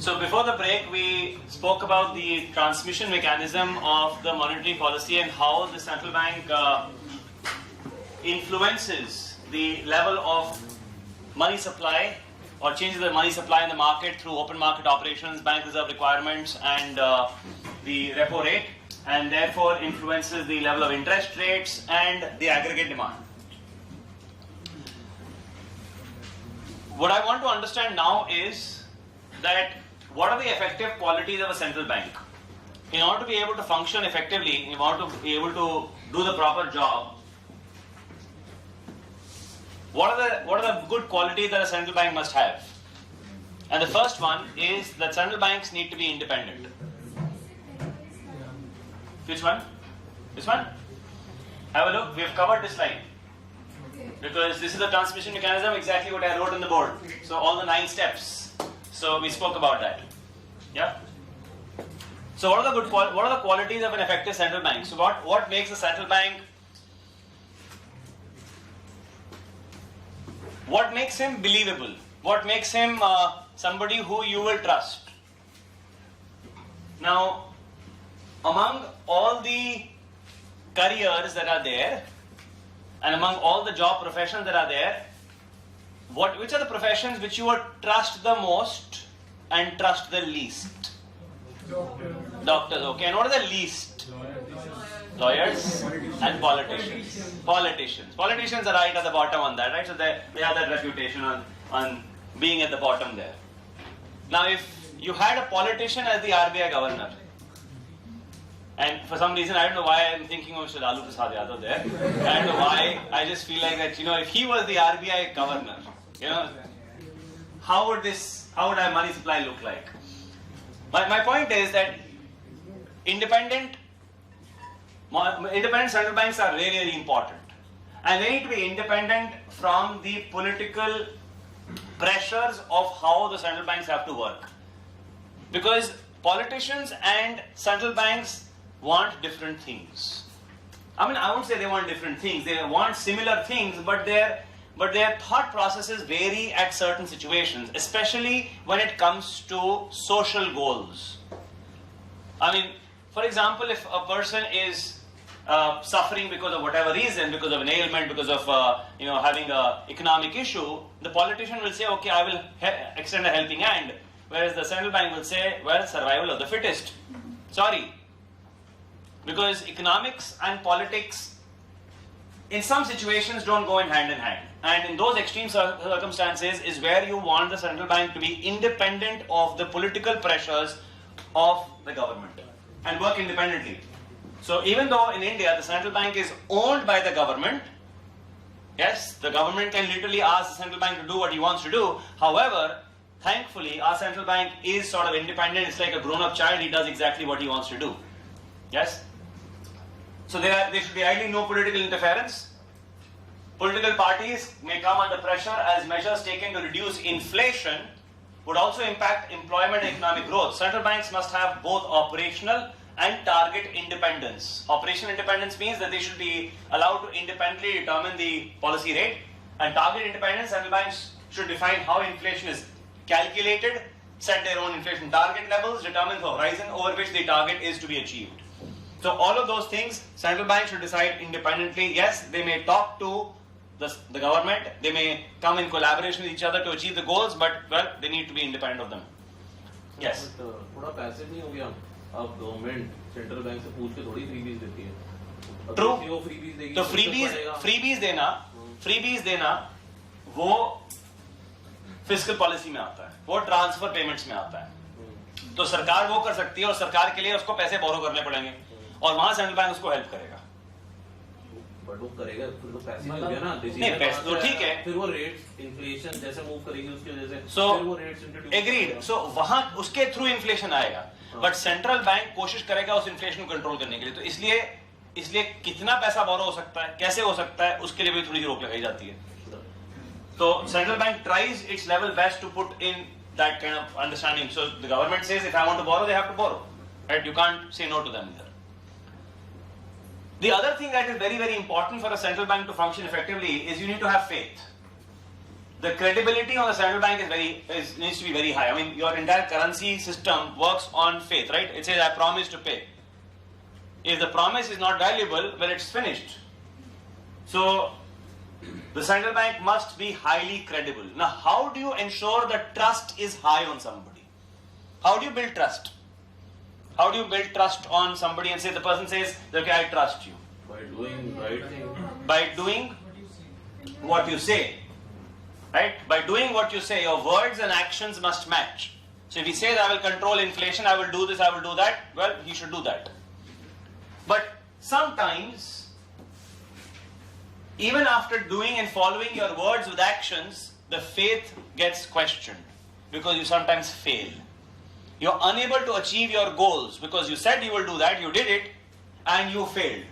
So before the break, we spoke about the transmission mechanism of the monetary policy and how the central bank influences the level of money supply or changes the money supply in the market through open market operations, bank reserve requirements, and the repo rate, and therefore influences the level of interest rates and the aggregate demand. What I want to understand now is that what are the effective qualities of a central bank? In order to be able to function effectively, in order to be able to do the proper job, what are the good qualities that a central bank must have? And the first one is that central banks need to be independent. Which one? This one? Have a look. We have covered this slide. Because this is the transmission mechanism, exactly what I wrote on the board. So all the 9 steps. So we spoke about that. Yeah. So what are the qualities of an effective central bank? So what makes a central bank? What makes him believable? What makes him somebody who you will trust? Now, among all the careers that are there, and among all the job professions that are there, which are the professions which you would trust the most and trust the least? Doctors, okay. And what are the least? Lawyers and politicians. Politicians are right at the bottom on that, right? So they have that reputation on being at the bottom there. Now, if you had a politician as the RBI governor, and for some reason, I don't know why I'm thinking of Mr. Lalu Prasad Yadav there. I don't know why. I just feel like that, if he was the RBI governor, how would our money supply look like? My point is that independent central banks are really, really important. And they need to be independent from the political pressures of how the central banks have to work. Because politicians and central banks want different things. I mean, I won't say they want different things. They want similar things, but their thought processes vary at certain situations, especially when it comes to social goals. I mean, for example, if a person is suffering because of whatever reason, because of an ailment, because of having an economic issue, the politician will say, okay, I will extend a helping hand, whereas the central bank will say, well, survival of the fittest. Sorry. Because economics and politics in some situations don't go in hand. And in those extreme circumstances is where you want the central bank to be independent of the political pressures of the government and work independently. So even though in India the central bank is owned by the government, yes, the government can literally ask the central bank to do what he wants to do. However, thankfully our central bank is sort of independent. It's like a grown-up child. He does exactly what he wants to do. Yes? So there should be ideally no political interference. Political parties may come under pressure as measures taken to reduce inflation would also impact employment and economic growth. Central banks must have both operational and target independence. Operational independence means that they should be allowed to independently determine the policy rate, and target independence, central banks should define how inflation is calculated, set their own inflation target levels, determine the horizon over which the target is to be achieved. So all of those things, central banks should decide independently. Yes, they may talk to the government, they may come in collaboration with each other to achieve the goals, but well, they need to be independent of them. Yes. थोड़ा पैसे नहीं हो गया अब government central bank से पूछ के थोड़ी फ्रीबीज देती है. ट्रू. तो फ्रीबीज देना वो फिस्कल पॉलिसी में आता है, वो ट्रांसफर पेमेंट्स में आता है. तो सरकार वो कर सकती है और सरकार के लिए उसको पैसे बोरो करने पड़ेंगे और वहां सेंट्रल बैंक उसको हेल्प करेगा. बट वो करेगा फिर तो पैसे हो गया ना. नहीं पैसे तो ठीक है, फिर वो रेट्स इन्फ्लेशन जैसे मूव करेगी उसकी वजह से फिर वो रेट्स इंट्रोड्यूस. एग्रीड. सो वहां उसके थ्रू इन्फ्लेशन आएगा, बट सेंट्रल बैंक कोशिश करेगा उस इन्फ्लेशन को कंट्रोल करने के लिए. तो इसलिए कितना पैसा बोरो हो सकता है, कैसे हो सकता है, उसके लिए भी थोड़ी रोक लगाई जाती है. तो central bank tries its level best to put in that kind of understanding. So the government says if I want to borrow, they have to borrow. Right? You can't say no to them either. The other thing that is very, very important for a central bank to function effectively is you need to have faith. the credibility of the central bank needs to be very high. I mean, your entire currency system works on faith, right? It says, I promise to pay. If the promise is not valuable, well, it's finished. So, the central bank must be highly credible. Now, how do you ensure that trust is high on somebody? How do you build trust? How do you build trust on somebody and say, the person says, okay, I trust you? By doing right thing. By doing what you say. Right? By doing what you say, your words and actions must match. So if he says, I will control inflation, I will do this, I will do that, well, he should do that. But sometimes, even after doing and following your words with actions, the faith gets questioned because you sometimes fail. You're unable to achieve your goals because you said you will do that, you did it, and you failed.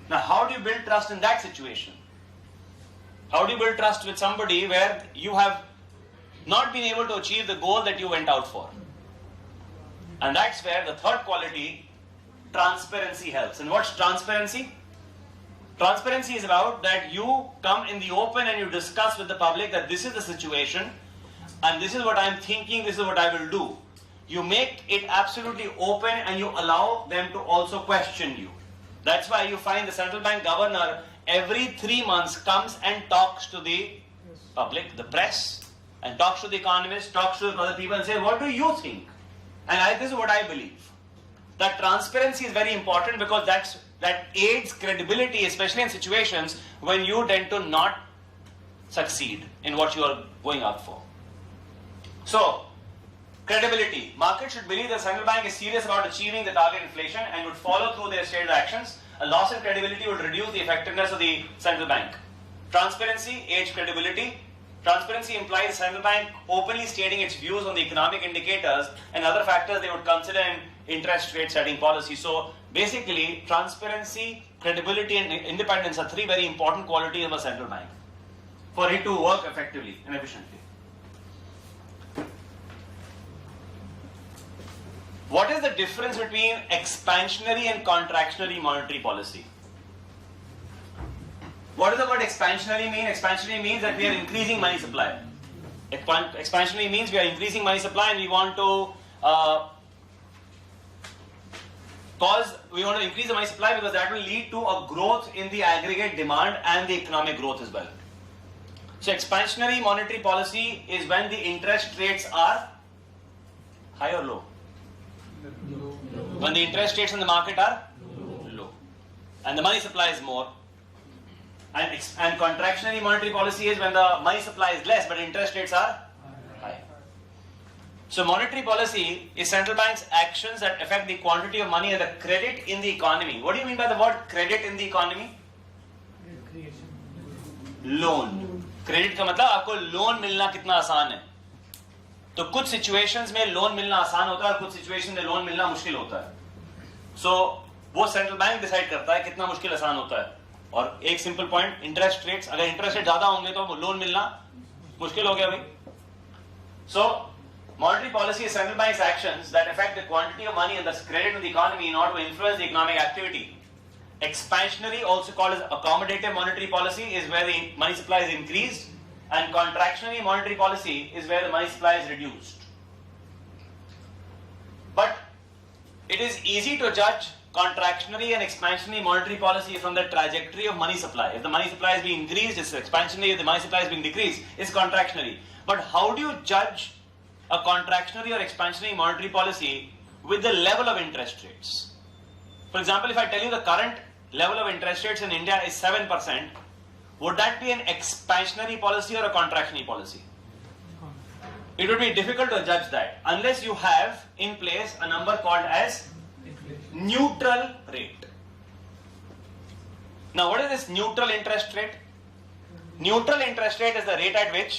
Now, how do you build trust in that situation? How do you build trust with somebody where you have not been able to achieve the goal that you went out for? And that's where the third quality, transparency, helps. And what's transparency? Transparency is about that you come in the open and you discuss with the public that this is the situation and this is what I'm thinking, this is what I will do. You make it absolutely open and you allow them to also question you. That's why you find the central bank governor every 3 months comes and talks to the public, the press, and talks to the economists, talks to other people and says, what do you think? And this is what I believe. That transparency is very important because that aids credibility, especially in situations when you tend to not succeed in what you are going out for. So, credibility. Market should believe the central bank is serious about achieving the target inflation and would follow through their stated actions. A loss in credibility would reduce the effectiveness of the central bank. Transparency aids credibility. Transparency implies the central bank openly stating its views on the economic indicators and other factors they would consider in interest rate setting policy. So basically, transparency, credibility and independence are three very important qualities of a central bank for it to work effectively and efficiently. What is the difference between expansionary and contractionary monetary policy? What does the word expansionary mean? Expansionary means that we are increasing money supply. Expansionary means we are increasing money supply and we want to increase the money supply because that will lead to a growth in the aggregate demand and the economic growth as well. So expansionary monetary policy is when the interest rates are high or low? When the interest rates in the market are low and the money supply is more. And contractionary monetary policy is when the money supply is less but interest rates are high. So monetary policy is central bank's actions that affect the quantity of money and the credit in the economy. What do you mean by the word credit in the economy? Loan. Credit का मतलब आपको loan मिलना कितना आसान है. तो कुछ situations में लोन मिलना आसान होता है और कुछ सिचुएशन में लोन मिलना मुश्किल होता है. सो वो सेंट्रल बैंक डिसाइड करता है कितना मुश्किल आसान होता है. और एक सिंपल पॉइंट, इंटरेस्ट रेट्स, अगर इंटरेस्ट रेट ज्यादा होंगे तो लोन मिलना मुश्किल हो गया भाई. सो monetary policy is central bank's actions that affect the quantity of money and thus credit in the economy in order to influence the economic activity. Expansionary, also called as accommodative monetary policy, is where the money supply is increased, and contractionary monetary policy is where the money supply is reduced. But it is easy to judge contractionary and expansionary monetary policy from the trajectory of money supply. If the money supply is being increased, it's expansionary. If the money supply is being decreased, it's contractionary. But how do you judge a contractionary or expansionary monetary policy with the level of interest rates? For example, if I tell you the current level of interest rates in India is 7%, would that be an expansionary policy or a contractionary policy? It would be difficult to judge that unless you have in place a number called as neutral rate. Now, what is this neutral interest rate? Neutral interest rate is the rate at which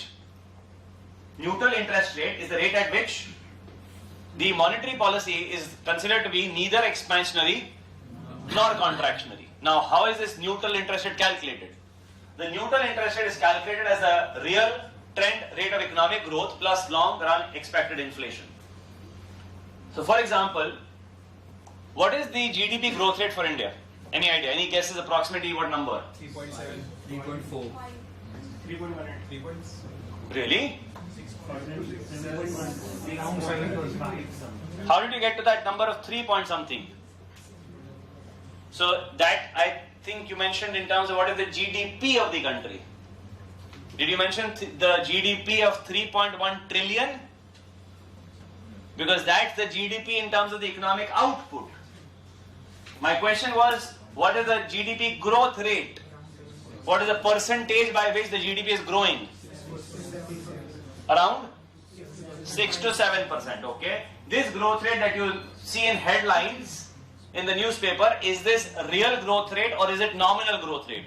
the monetary policy is considered to be neither expansionary nor contractionary. Now, how is this neutral interest rate calculated? The neutral interest rate is calculated as the real trend rate of economic growth plus long run expected inflation. So, for example, what is the GDP growth rate for India? Any idea? Any guesses approximately what number? 3.7, 3.4. Really? How did you get to that number of 3 point something? So that I think you mentioned in terms of what is the GDP of the country. Did you mention the GDP of 3.1 trillion? Because that's the GDP in terms of the economic output. My question was, what is the GDP growth rate? What is the percentage by which the GDP is growing? Around 6 to 7%, okay? This growth rate that you see in headlines in the newspaper, is this real growth rate or is it nominal growth rate?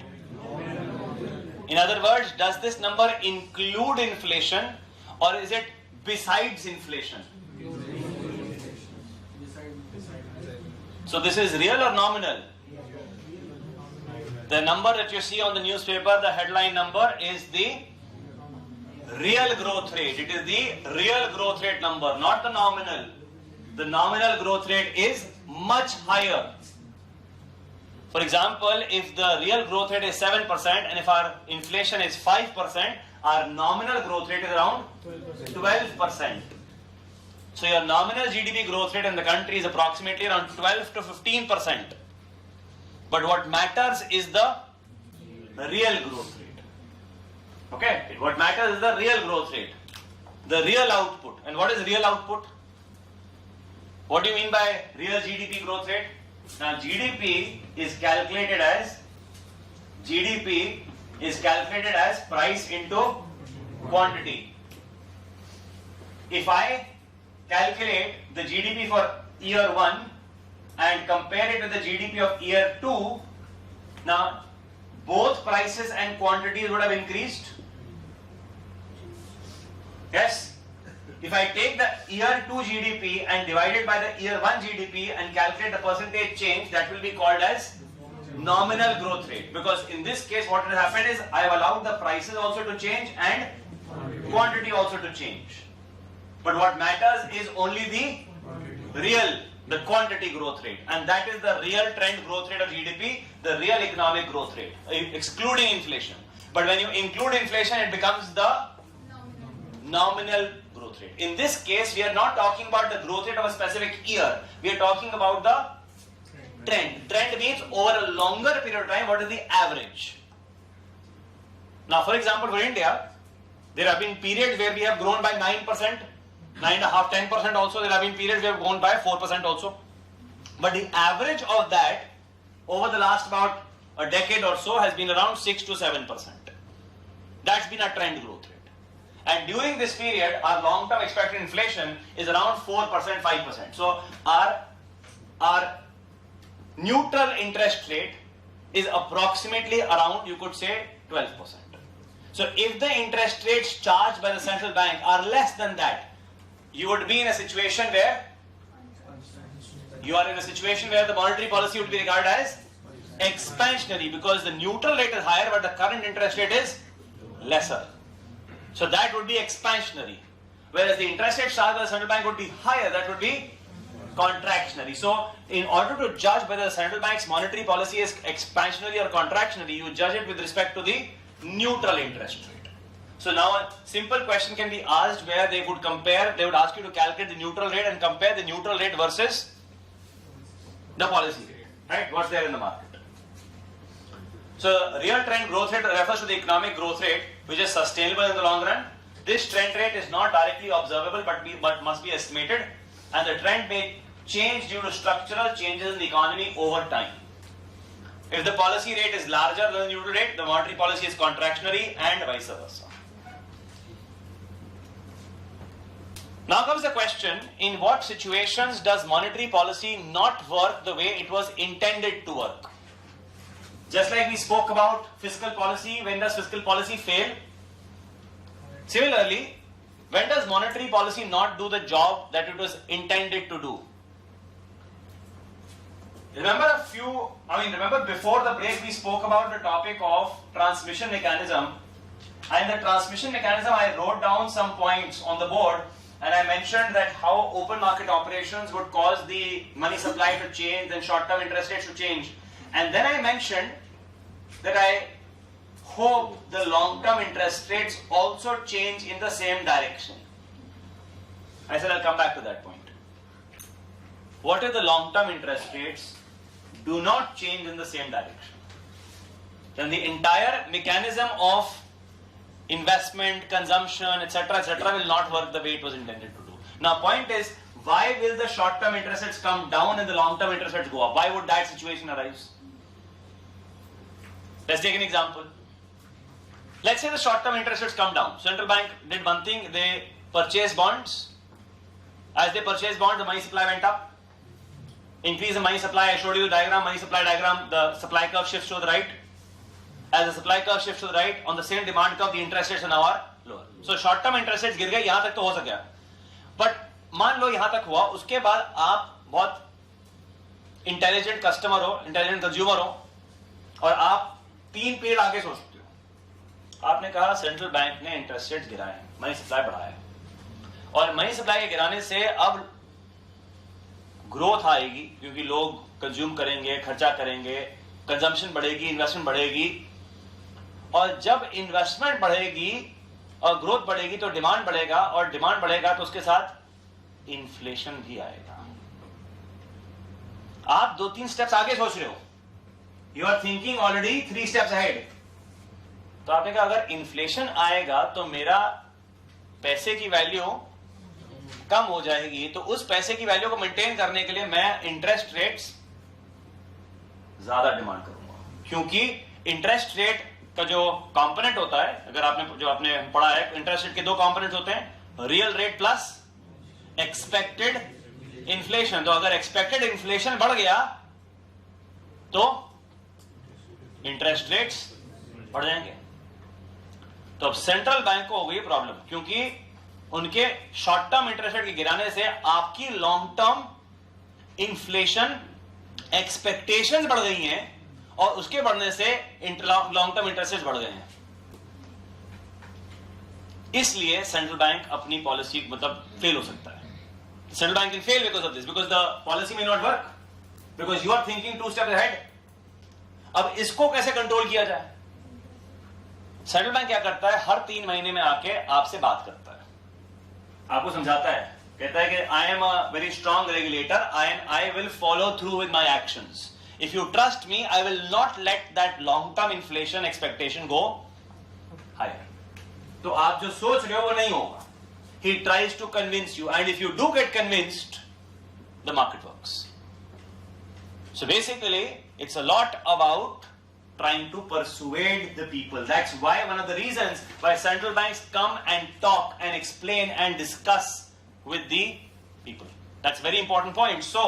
In other words, does this number include inflation or is it besides inflation? So this is real or nominal? The number that you see on the newspaper, the headline number, is the real growth rate. It is the real growth rate number, not the nominal. The nominal growth rate is much higher. For example, if the real growth rate is 7% and if our inflation is 5%, our nominal growth rate is around 12%. So your nominal GDP growth rate in the country is approximately around 12 to 15%. But what matters is the real growth rate. Okay? What matters is the real growth rate. The real output. And what is real output? What do you mean by real GDP growth rate? Now GDP is calculated as price into quantity. If I calculate the GDP for year 1 and compare it with the GDP of year 2, now both prices and quantities would have increased. Yes? If I take the year 2 GDP and divide it by the year 1 GDP and calculate the percentage change, that will be called as nominal growth rate. Because in this case what will happen is I have allowed the prices also to change and quantity also to change. But what matters is only the quantity growth rate. And that is the real trend growth rate of GDP, the real economic growth rate, excluding inflation. But when you include inflation, it becomes the nominal growth rate. In this case, we are not talking about the growth rate of a specific year. We are talking about the trend. Trend means over a longer period of time, what is the average? Now, for example, for India, there have been periods where we have grown by 9%, 9.5%, 10% also. There have been periods where we have grown by 4% also. But the average of that over the last about a decade or so has been around 6 to 7%. That's been our trend growth rate. And during this period, our long-term expected inflation is around 4%, 5%. So our neutral interest rate is approximately around, you could say, 12%. So if the interest rates charged by the central bank are less than that, you would be in a situation where the monetary policy would be regarded as expansionary, because the neutral rate is higher but the current interest rate is lesser. So that would be expansionary. Whereas the interest rate charged by the central bank would be higher, that would be contractionary. So in order to judge whether the central bank's monetary policy is expansionary or contractionary, you judge it with respect to the neutral interest rate. So now a simple question can be asked where they would compare, they would ask you to calculate the neutral rate and compare the neutral rate versus the policy rate, right? What's there in the market. So real trend growth rate refers to the economic growth rate which is sustainable in the long run. This trend rate is not directly observable but must be estimated, and the trend may change due to structural changes in the economy over time. If the policy rate is larger than the neutral rate, the monetary policy is contractionary and vice versa. Now comes the question, in what situations does monetary policy not work the way it was intended to work? Just like we spoke about fiscal policy, when does fiscal policy fail? Similarly, when does monetary policy not do the job that it was intended to do? Remember before the break we spoke about the topic of transmission mechanism, and the transmission mechanism I wrote down some points on the board, and I mentioned that how open market operations would cause the money supply to change, then short-term interest rates to change. And then I mentioned that I hope the long-term interest rates also change in the same direction. I said I'll come back to that point. What if the long-term interest rates do not change in the same direction? Then the entire mechanism of investment, consumption, etc., will not work the way it was intended to do. Now, point is, why will the short-term interest rates come down and the long-term interest rates go up? Why would that situation arise? Let's take an example. Let's say the short-term interest rates come down. Central bank did one thing, they purchased bonds. As they purchased bonds, the money supply went up. Increase in money supply, I showed you the diagram, money supply diagram, the supply curve shifts to the right. As the supply curve shifts to the right, on the same demand curve, the interest rates now are lower. So short-term interest rates गिर गए, यहाँ तक तो हो सका. But मान लो यहाँ तक हुआ, उसके बाद आप बहुत इंटेलिजेंट कस्टमर हो, इंटेलिजेंट कंज्यूमर हो, और आप 3 पीरियड आगे सोचते हो. आपने कहा सेंट्रल बैंक ने इंटरेस्ट रेट गिराए, मनी सप्लाई बढ़ाया, और मनी सप्लाई के गिराने से अब ग्रोथ आएगी क्योंकि लोग कंज्यूम करेंगे, खर्चा करेंगे, कंजम्पशन बढ़ेगी, इन्वेस्टमेंट बढ़ेगी, और जब इन्वेस्टमेंट बढ़ेगी और ग्रोथ बढ़ेगी तो डिमांड बढ़ेगा, और डिमांड बढ़ेगा तो उसके साथ इन्फ्लेशन भी आएगा. आप 2-3 स्टेप्स आगे सोच रहे हो, you are thinking already 3 steps ahead. तो आपने कहा अगर इन्फ्लेशन आएगा तो मेरा पैसे की वैल्यू कम हो जाएगी, तो उस पैसे की वैल्यू को मेंटेन करने के लिए मैं इंटरेस्ट रेट्स ज्यादा डिमांड करूंगा, क्योंकि इंटरेस्ट रेट का जो कंपोनेंट होता है, अगर आपने पढ़ा है, इंटरेस्ट रेट के 2 कंपोनेंट्स होते हैं, real rate plus expected inflation. तो अगर एक्सपेक्टेड इन्फ्लेशन बढ़ गया तो इंटरेस्ट रेट्स बढ़ जाएंगे. तो अब सेंट्रल बैंक को हो गई प्रॉब्लम, क्योंकि उनके शॉर्ट टर्म इंटरेस्ट रेट के गिराने से आपकी लॉन्ग टर्म इन्फ्लेशन एक्सपेक्टेशंस बढ़ गई हैं, और उसके बढ़ने से लॉन्ग टर्म इंटरेस्ट रेट बढ़ गए हैं. इसलिए सेंट्रल बैंक अपनी पॉलिसी मतलब फेल हो सकता है. Central bank can fail because of this, because the policy may not work, because you are thinking 2 steps ahead. अब इसको कैसे कंट्रोल किया जाए? सेंट्रल बैंक क्या करता है, हर 3 महीने में आके आपसे बात करता है, आपको समझाता है, कहता है कि I am a very strong regulator, I will follow through with my actions. If you trust me, I will not let that long-term inflation expectation go higher. तो आप जो सोच रहे हो वो नहीं होगा. He tries to convince you, and if you do get convinced, the market works. So basically, it's a lot about trying to persuade the people. That's why one of the reasons why central banks come and talk and explain and discuss with the people. That's a very important point. So,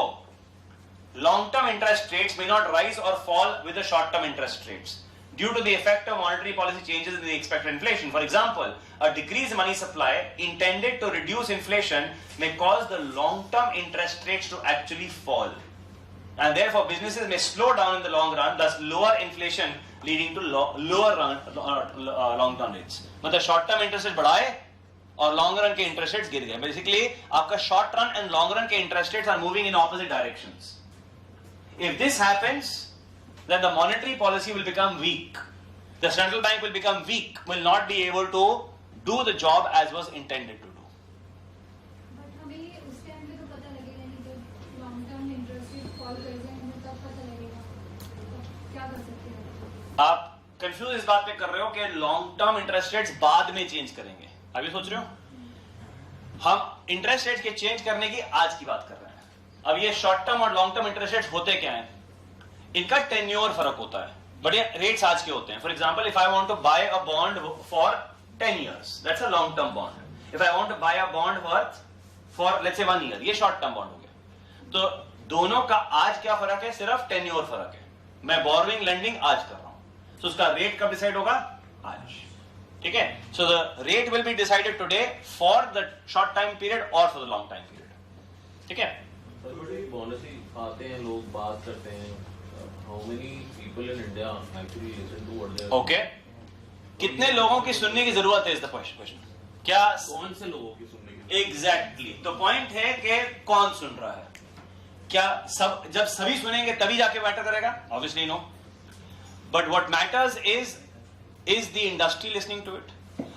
long-term interest rates may not rise or fall with the short-term interest rates due to the effect of monetary policy changes in the expected inflation. For example, a decrease in money supply intended to reduce inflation may cause the long-term interest rates to actually fall. And therefore, businesses may slow down in the long run, thus lower inflation leading to lower long-term rates. मतलब short-term interest rates बढ़ाए और long run के interest rates गिर गए. Basically, आपका short run and long run के interest rates are moving in opposite directions. If this happens, then the monetary policy will become weak. The central bank will become weak, will not be able to do the job as was intended to do. But हमें ये उस time पे तो पता लगेगा नहीं, जब long term interest rate fall कर जाए हमें तब पता लगेगा. तो क्या कर सकते हैं? आप कंफ्यूज इस बात पे कर रहे हो कि लॉन्ग टर्म इंटरेस्ट रेट्स बाद में चेंज करेंगे. अभी सोच रहे हो? हम इंटरेस्ट रेट्स के चेंज करने की आज की बात कर रहे हैं. अब ये शॉर्ट टर्म और लॉन्ग टर्म इंटरेस्ट रेट्स होते क्या हैं? इनका टेन्योर फर्क होता है. बड़े रेट्स आज के होते हैं. For example, if I want to buy a bond for 10 years, that's a long term bond. If I want to buy a bond worth for let's say 1 year, ये शॉर्ट टर्म बॉन्ड हो गया. तो दोनों का आज क्या फर्क है? सिर्फ टेन्योर फर्क है. मैं बोरोइंग लेंडिंग आज कर रहा हूं, तो उसका रेट कब डिसाइड होगा? आज. ठीक है. So the rate will be decided today for the short time period और for the long time period. ठीक है. पॉलिसी आते हैं, लोग बात करते हैं. How many people in India actually listen to what they are? Okay. कितने लोगों की सुनने की जरूरत है इस क्वेश्चन. क्या कौन से लोगों की सुनने की? एग्जैक्टली. तो पॉइंट है कि कौन सुन रहा है. क्या सब जब सभी सुनेंगे तभी जाके मैटर करेगा? Obviously no. But what matters is Is the industry listening to it?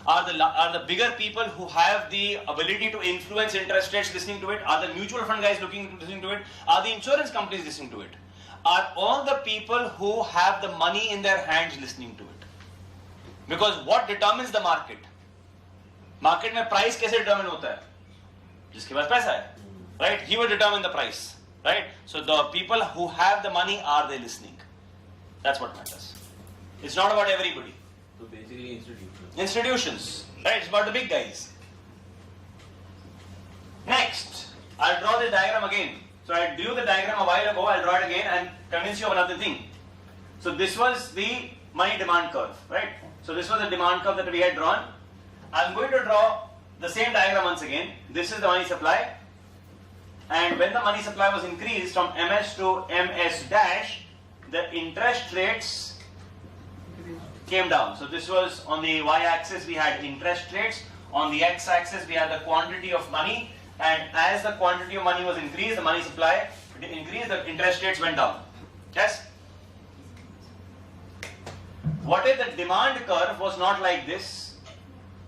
Are the bigger people who have the ability to influence interest rates listening to it? Are the mutual fund guys listening to it? Are the insurance companies listening to it? Are all the people who have the money in their hands listening to it? Because what determines the market? Market में price कैसे determine होता है? जिसके पास पैसा है, right? He will determine the price, right? So the people who have the money, are they listening? That's what matters. It's not about everybody. So basically institutions. Institutions, right? It's about the big guys. Next, I'll draw the diagram again. So I drew the diagram a while ago, I'll draw it again and convince you of another thing. So this was the money demand curve, right? So this was the demand curve that we had drawn. I'm going to draw the same diagram once again. This is the money supply. And when the money supply was increased from MS to MS dash, the interest rates came down. So this was on the y-axis we had interest rates, on the x-axis we had the quantity of money, and as the quantity of money was increased, the money supply increased, the interest rates went down. Yes? What if the demand curve was not like this?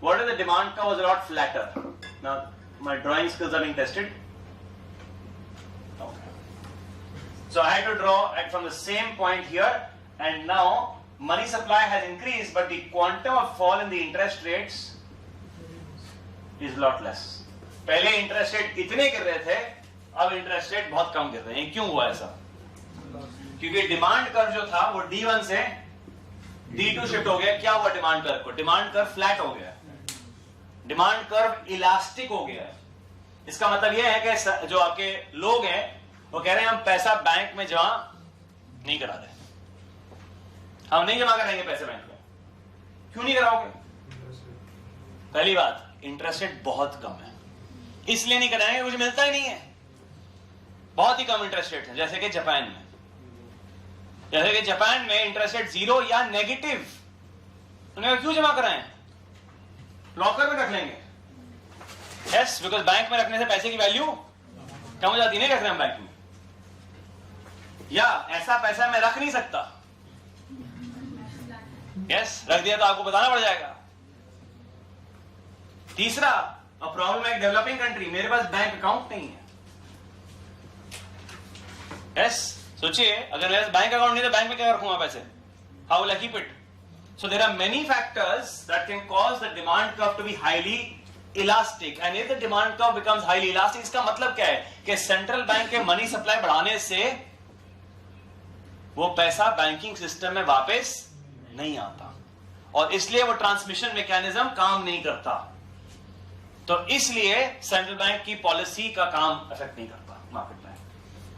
What if the demand curve was a lot flatter? Now my drawing skills are being tested. Okay. So I had to draw it from the same point here, and now money supply has increased, but the quantum of fall in the interest rates is a lot less. पहले interest rate इतने गिर रहे थे, अब interest rate बहुत कम गिर रहे हैं. क्यों हुआ ऐसा? क्योंकि डिमांड कर्व जो था वो D1 से D2 शिफ्ट हो गया. क्या हुआ डिमांड कर्व को? डिमांड कर्व फ्लैट हो गया, डिमांड कर्व इलास्टिक हो गया. इसका मतलब यह है कि जो आपके लोग हैं वो कह रहे हैं हम पैसा बैंक में जमा नहीं करा रहे, हम नहीं जमा कराएंगे पैसे बैंक में. क्यों नहीं कराओगे? पहली बात, इंटरेस्ट रेट बहुत कम है, इसलिए नहीं कराएंगे, कुछ मिलता ही नहीं है. बहुत ही कम इंटरेस्ट रेट है. जैसे कि जापान में इंटरेस्ट रेट 0 या नेगेटिव. क्यों जमा कराएं? लॉकर में रख लेंगे. यस, बिकॉज बैंक में रखने से पैसे की वैल्यू कम हो जाती, नहीं रख रहे हम बैंक में. या ऐसा पैसा मैं रख नहीं सकता. यस, रख दिया तो आपको बताना पड़ जाएगा. तीसरा, प्रॉब्लम है डेवलपिंग कंट्री, मेरे पास बैंक अकाउंट नहीं है. यस, सोचिए अगर मेरे पास बैंक अकाउंट नहीं तो बैंक में क्या रखूंगा पैसे? How will I keep it? So there are many factors that can cause the demand curve to be highly elastic. And if the demand curve becomes highly elastic, इसका मतलब क्या है कि सेंट्रल बैंक के मनी सप्लाई बढ़ाने से वो पैसा बैंकिंग सिस्टम में वापस नहीं आता, और इसलिए वो ट्रांसमिशन मैकेनिज्म काम नहीं करता. तो इसलिए सेंट्रल बैंक की पॉलिसी का काम इफेक्ट नहीं करता मार्केट में.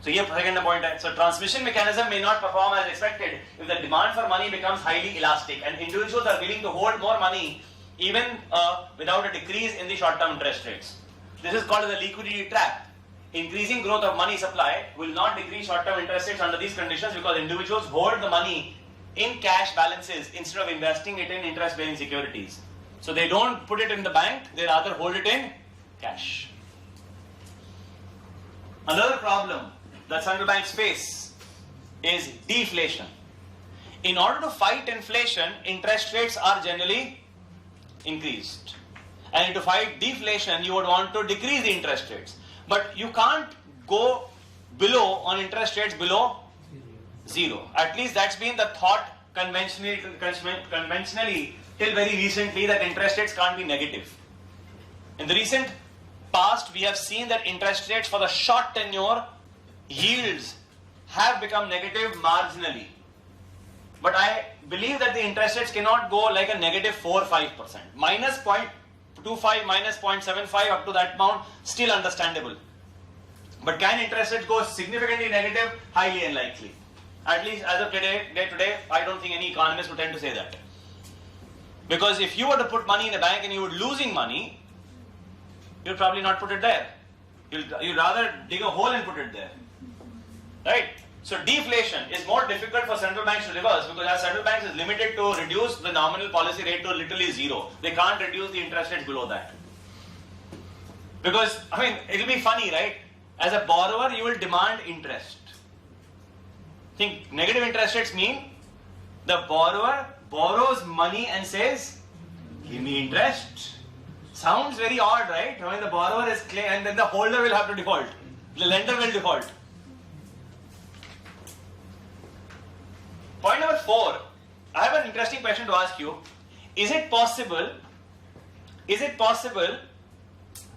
So ये सेकंड पॉइंट है. So transmission mechanism may not perform as expected if the demand for money becomes highly elastic and individuals are willing to hold more money even without a decrease in the short-term interest rates. This is called as a liquidity trap. Increasing growth of money supply will not decrease short-term interest rates under these conditions because individuals hold the money in cash balances instead of investing it in interest-bearing securities. So they don't put it in the bank, they rather hold it in cash. Another problem that central banks face is deflation. In order to fight inflation, interest rates are generally increased. And to fight deflation, you would want to decrease the interest rates. But you can't go below on interest rates below 0. At least that's been the thought conventionally till very recently, that interest rates can't be negative. In the recent past, we have seen that interest rates for the short tenure yields have become negative marginally. But I believe that the interest rates cannot go like a negative 4 or 5%. Minus 0.25, minus 0.75 up to that amount, still understandable. But can interest rates go significantly negative? Highly unlikely. At least as of today, I don't think any economist would tend to say that. Because if you were to put money in a bank and you were losing money, you'll probably not put it there. You'd rather dig a hole and put it there. Right? So deflation is more difficult for central banks to reverse, because as central banks is limited to reduce the nominal policy rate to literally 0. They can't reduce the interest rates below that. Because, I mean, it'll be funny, right? As a borrower, you will demand interest. Think negative interest rates mean the borrower borrows money and says, give me interest. Sounds very odd, right? I mean, the borrower is claim and then the holder will have to default. The lender will default. Point number 4. I have an interesting question to ask you. Is it possible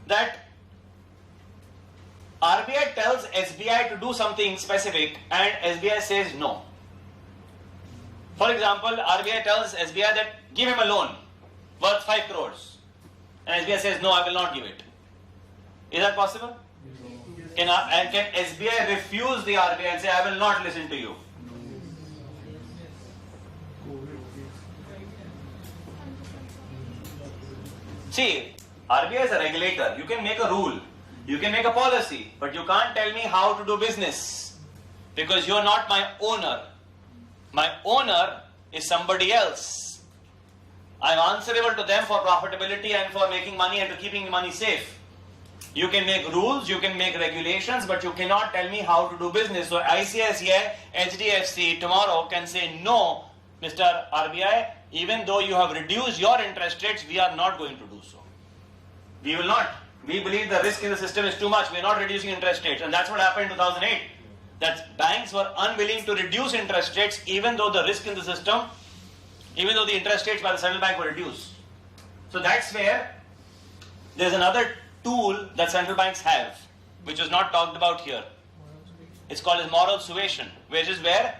that RBI tells SBI to do something specific and SBI says no? For example, RBI tells SBI that give him a loan worth 5 crores and SBI says no, I will not give it. Is that possible? Can SBI refuse the RBI and say I will not listen to you? See, RBI is a regulator. You can make a rule, you can make a policy, but you can't tell me how to do business because you are not my owner. My owner is somebody else. I am answerable to them for profitability and for making money and to keeping money safe. You can make rules, you can make regulations, but you cannot tell me how to do business. So ICICI, HDFC tomorrow can say no, Mr. RBI, even though you have reduced your interest rates, we are not going to do so. We will not. We believe the risk in the system is too much. We are not reducing interest rates. And that's what happened in 2008. That banks were unwilling to reduce interest rates even though the risk in the system, even though the interest rates by the central bank were reduced. So that's where there's another tool that central banks have, which is not talked about here. It's called as moral suasion, which is where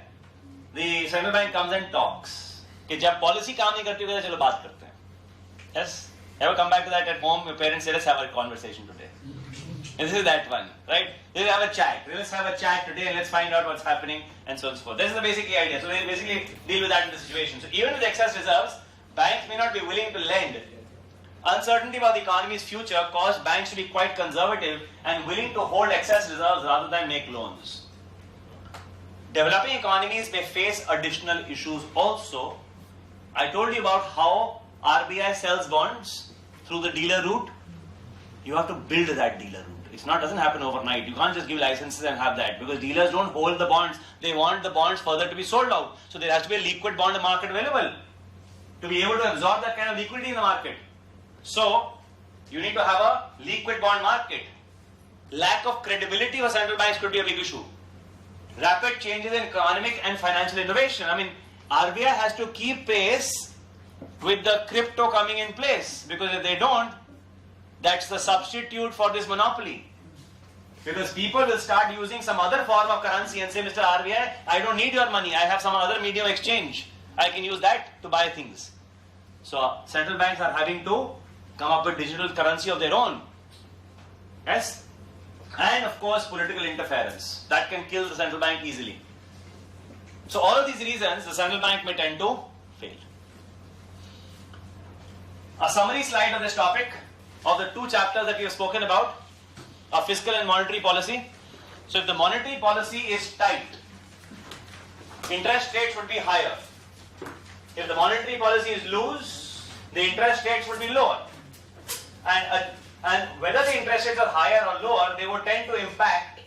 the central bank comes and talks. कि जब policy काम नहीं करती है चलो बात करते हैं. Yes? Ever come back to that at home? Your parents say, let's have a conversation today. And this is that one, right? Let's have a chat. Let's have a chat today and let's find out what's happening and so on and so forth. This is the basic idea. So we basically deal with that in the situation. So even with excess reserves, banks may not be willing to lend. Uncertainty about the economy's future caused banks to be quite conservative and willing to hold excess reserves rather than make loans. Developing economies may face additional issues also. I told you about how RBI sells bonds through the dealer route. You have to build that dealer route. It doesn't happen overnight. You can't just give licenses and have that because dealers don't hold the bonds. They want the bonds further to be sold out. So there has to be a liquid bond market available to be able to absorb that kind of liquidity in the market. So you need to have a liquid bond market. Lack of credibility for central banks could be a big issue. Rapid changes in economic and financial innovation. I mean, RBI has to keep pace with the crypto coming in place because if they don't, that's the substitute for this monopoly. Because people will start using some other form of currency and say, Mr. RBI, I don't need your money. I have some other medium of exchange. I can use that to buy things. So central banks are having to come up with digital currency of their own. Yes? And of course, political interference. That can kill the central bank easily. So all of these reasons, the central bank may tend to fail. A summary slide of this topic, of the 2 chapters that we have spoken about, of fiscal and monetary policy. So if the monetary policy is tight, interest rates would be higher. If the monetary policy is loose, the interest rates would be lower. And whether the interest rates are higher or lower, they would tend to impact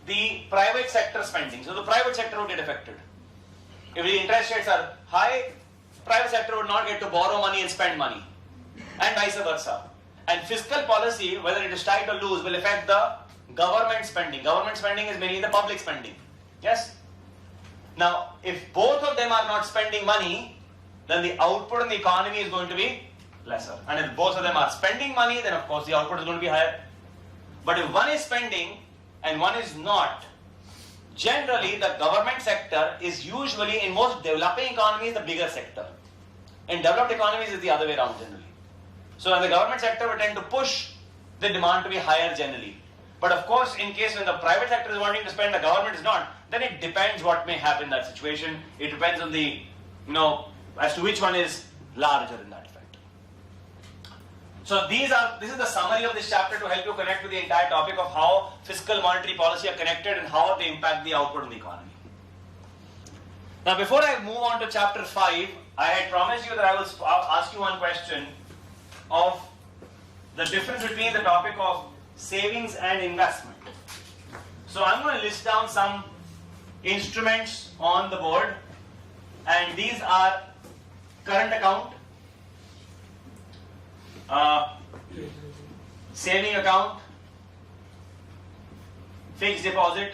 the private sector spending. So the private sector would get affected. If the interest rates are high, private sector would not get to borrow money and spend money, and vice versa. And fiscal policy, whether it is tight or loose, will affect the government spending. Government spending is mainly the public spending. Yes? Now, if both of them are not spending money, then the output in the economy is going to be lesser. And if both of them are spending money, then of course the output is going to be higher. But if one is spending and one is not, generally the government sector is usually, in most developing economies, the bigger sector. In developed economies, it's the other way around generally. So the government sector will tend to push the demand to be higher generally. But of course, in case when the private sector is wanting to spend, the government is not, then it depends what may happen in that situation. It depends on the, as to which one is larger in that effect. So this is the summary of this chapter to help you connect with the entire topic of how fiscal monetary policy are connected and how they impact the output in the economy. Now before I move on to chapter 5, I had promised you that I will ask you one question of the difference between the topic of savings and investment. So I'm going to list down some instruments on the board and these are current account, saving account, fixed deposit,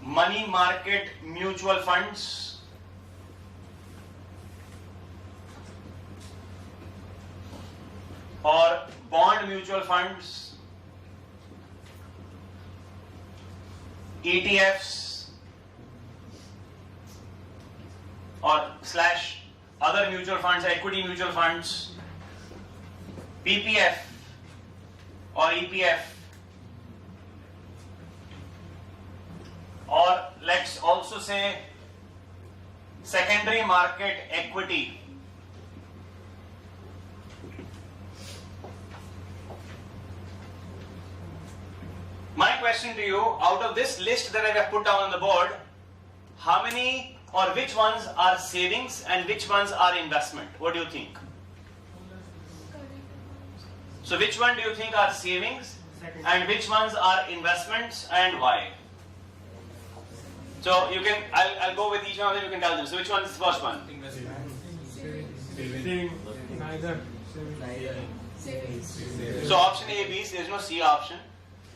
money market mutual funds, or bond mutual funds, ETFs, or slash other mutual funds, equity mutual funds, PPF or EPF, or let's also say secondary market equity. My question to you, out of this list that I have put down on the board, how many or which ones are savings and which ones are investment? What do you think? So which one do you think are savings and which ones are investments and why? So you can, I'll go with each one of them, you can tell them. So which one is the first one? So option A, B, there is no C option.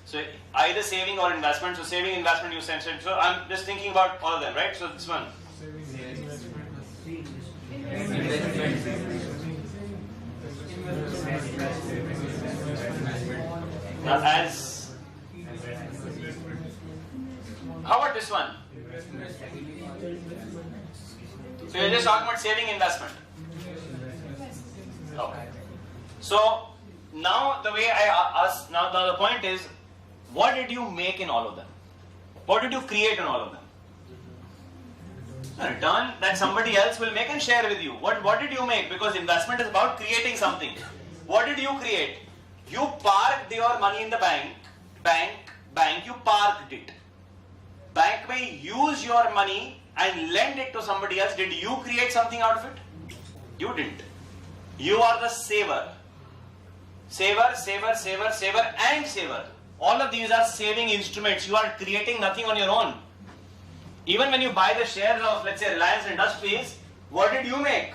So either saving or investment. So saving, investment, you said. So I'm just thinking about all of them, right? So this one. As how about this one? So you're just talking about saving, investment. Okay. So now the way I ask, now the point is, what did you make in all of them? What did you create in all of them? A return that somebody else will make and share with you. What did you make? Because investment is about creating something. What did you create? You parked your money in the bank, you parked it. Bank may use your money and lend it to somebody else. Did you create something out of it? You didn't. You are the saver. Saver, saver, saver, saver and saver. All of these are saving instruments. You are creating nothing on your own. Even when you buy the shares of, let's say, Reliance Industries, what did you make?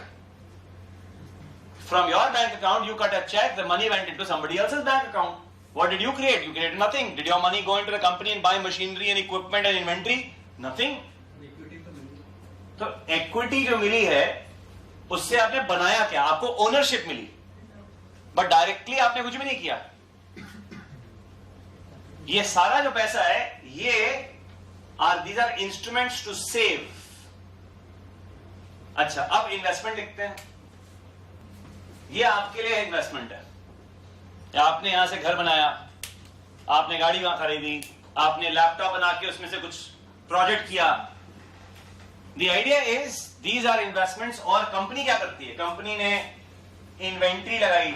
From your bank account, you cut a check, the money went into somebody else's bank account. What did you create? You created nothing. Did your money go into the company and buy machinery and equipment and inventory? Nothing. तो equity जो मिली है, उससे आपने बनाया क्या? आपको ownership milli. But directly आपने कुछ भी नहीं किया. ये सारा जो पैसा है, ये these are instruments to save. अच्छा, अब investment लिखते हैं. ये आपके लिए इन्वेस्टमेंट है. आपने यहां से घर बनाया, आपने गाड़ी वहां खरीदी, आपने लैपटॉप बना के उसमें से कुछ प्रोजेक्ट किया. The idea is these are investments. और कंपनी क्या करती है? कंपनी ने इन्वेंट्री लगाई,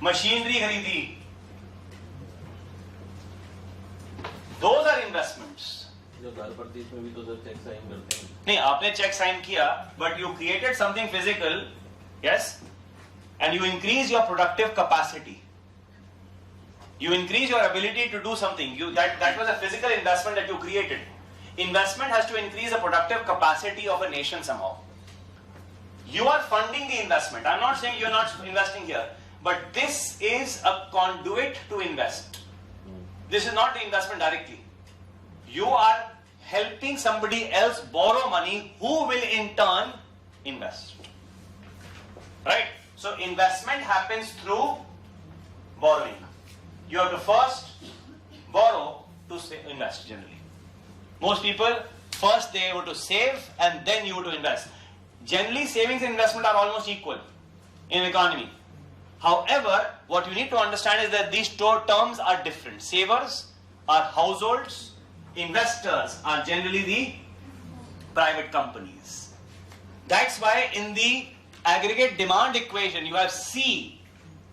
मशीनरी खरीदी. Those are investments. जो घर पर थी इसमें भी तो सर चेक साइन करते हैं. नहीं, आपने चेक साइन किया, but you created something physical, yes, and you increase your productive capacity. You increase your ability to do something. That was a physical investment that you created. Investment has to increase the productive capacity of a nation somehow. You are funding the investment. I'm not saying you're not investing here, but this is a conduit to invest. This is not the investment directly. You are helping somebody else borrow money who will in turn invest. Right? So investment happens through borrowing. You have to first borrow to invest generally. Most people, first they were to save and then you were to invest. Generally savings and investment are almost equal in economy. However, what you need to understand is that these two terms are different. Savers are households, investors are generally the private companies. That's why in the aggregate demand equation you have C,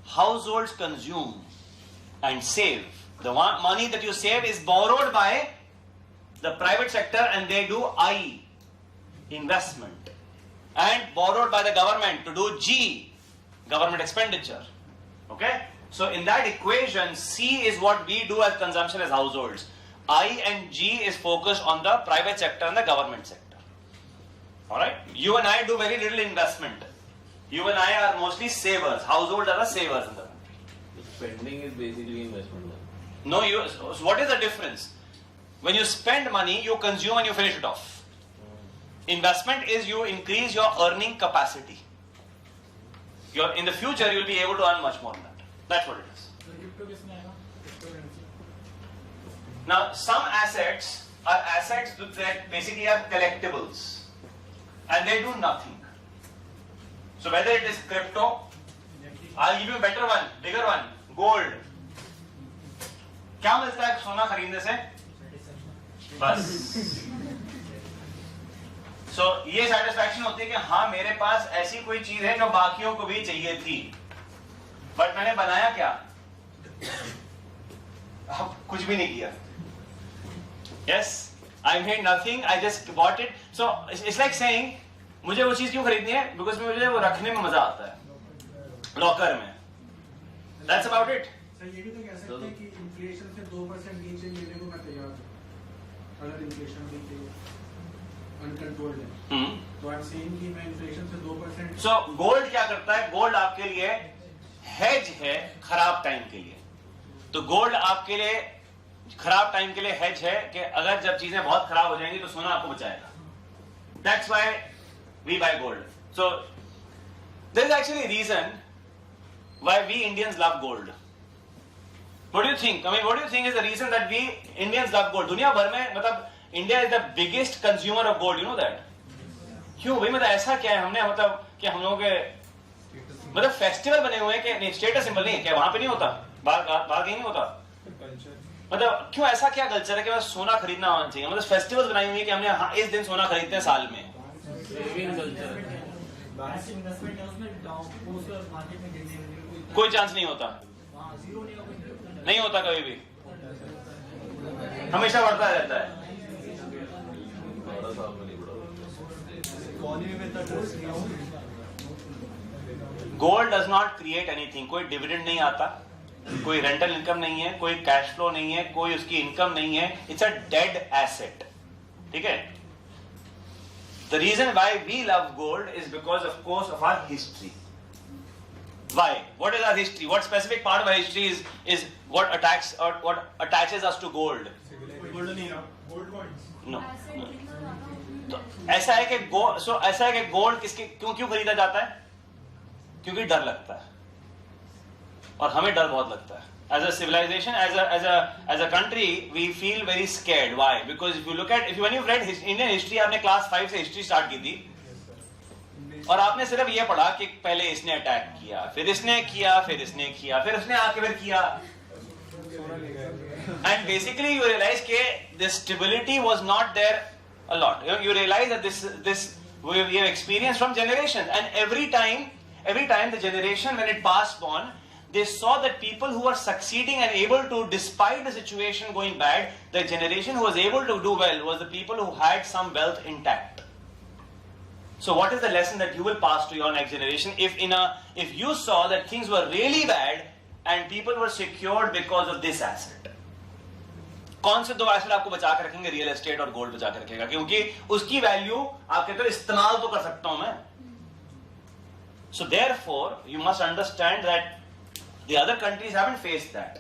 households consume and save. The money that you save is borrowed by the private sector and they do I, investment, and borrowed by the government to do G, government expenditure. Okay? So in that equation, C is what we do as consumption as households. I and G is focused on the private sector and the government sector. Alright? You and I do very little investment. You and I are mostly savers. Households are the savers in the country. Spending is basically investment. No, so what is the difference? When you spend money, you consume and you finish it off. Investment is you increase your earning capacity. In the future, you will be able to earn much more than that. That's what it is. Now, some assets are assets that basically are collectibles and they do nothing. So whether it is crypto, I'll give you a better one, bigger one, gold. क्या मिलता है सोना खरीदने से? बस. So ये satisfaction होती है कि हाँ मेरे पास ऐसी कोई चीज है जो बाकियों को भी चाहिए थी, बट मैंने बनाया क्या? कुछ भी नहीं किया. Yes, I made nothing. I just bought it. So it's like saying, मुझे वो चीज क्यों खरीदनी है? Because मुझे वो रखने में मजा आता है, लॉकर में. That's about it. सर ये भी तो कह सकते हैं कि इन्फ्लेशन से 2% नीचे लेने को मैं तैयार हूँ, अगर इन्फ्लेशन भी अनकंट्रोल्ड है. तो आई एम सेइंग कि मैं इन्फ्लेशन से 2%. So गोल्ड क्या करता है? गोल्ड आपके लिए हेज है खराब टाइम के लिए. तो गोल्ड आपके लिए खराब टाइम के लिए हेज है कि अगर जब चीजें बहुत खराब हो जाएंगी तो सोना आपको बचाएगा. That's why we buy gold. So there is actually a reason why we Indians love gold. What do you think? I mean, what do you think is the reason that we Indians love gold? दुनिया भर में मतलब India is the biggest consumer of gold. You know that? क्यों भाई? मतलब ऐसा क्या है? हमने मतलब कि हम लोगों के मतलब फेस्टिवल बने हुए हैं कि नहीं, स्टेटस सिंबल नहीं है क्या? वहां पे नहीं होता, बाहर कहीं नहीं होता. मतलब क्यों ऐसा क्या कल्चर है कि बस सोना खरीदना होना चाहिए? मतलब फेस्टिवल्स बनाई हुई है कि हमने हाँ, इस दिन सोना खरीदते हैं साल में. कोई चांस नहीं होता, नहीं होता कभी भी, हमेशा बढ़ता रहता है. Gold does not create anything. कोई डिविडेंड नहीं आता, कोई रेंटल इनकम नहीं है, कोई कैश फ्लो नहीं है, कोई उसकी इनकम नहीं है. It's a dead asset. ठीक है. The reason why we love gold is because, of course, of our history. Why? What is our history? What specific part of our history is what attaches us to gold? No. तो ऐसा है कि gold क्यों खरीदा जाता है? क्योंकि डर लगता है, और हमें डर बहुत लगता है. As a civilization, as a country, we feel very scared. Why? Because when you've read Indian history, आपने क्लास 5 से हिस्ट्री स्टार्ट की थी, और आपने सिर्फ ये पढ़ा कि पहले इसने अटैक किया, फिर इसने किया, फिर इसने किया, फिर उसने आके फिर किया. And basically you realize that the stability was not there a lot. You realize that this we have experienced from generations, and every time the generation when it passed on, they saw that people who were succeeding and able to, despite the situation going bad, the generation who was able to do well was the people who had some wealth intact. So what is the lesson that you will pass to your next generation if you saw that things were really bad and people were secured because of this asset? कौन से दो asset आपको बचा के रखेंगे? Real estate और gold बचा के रखेगा, क्योंकि उसकी वैल्यू आप कहते हो इस्तेमाल तो कर सकता हूं मैं. So therefore you must understand that the other countries haven't faced that.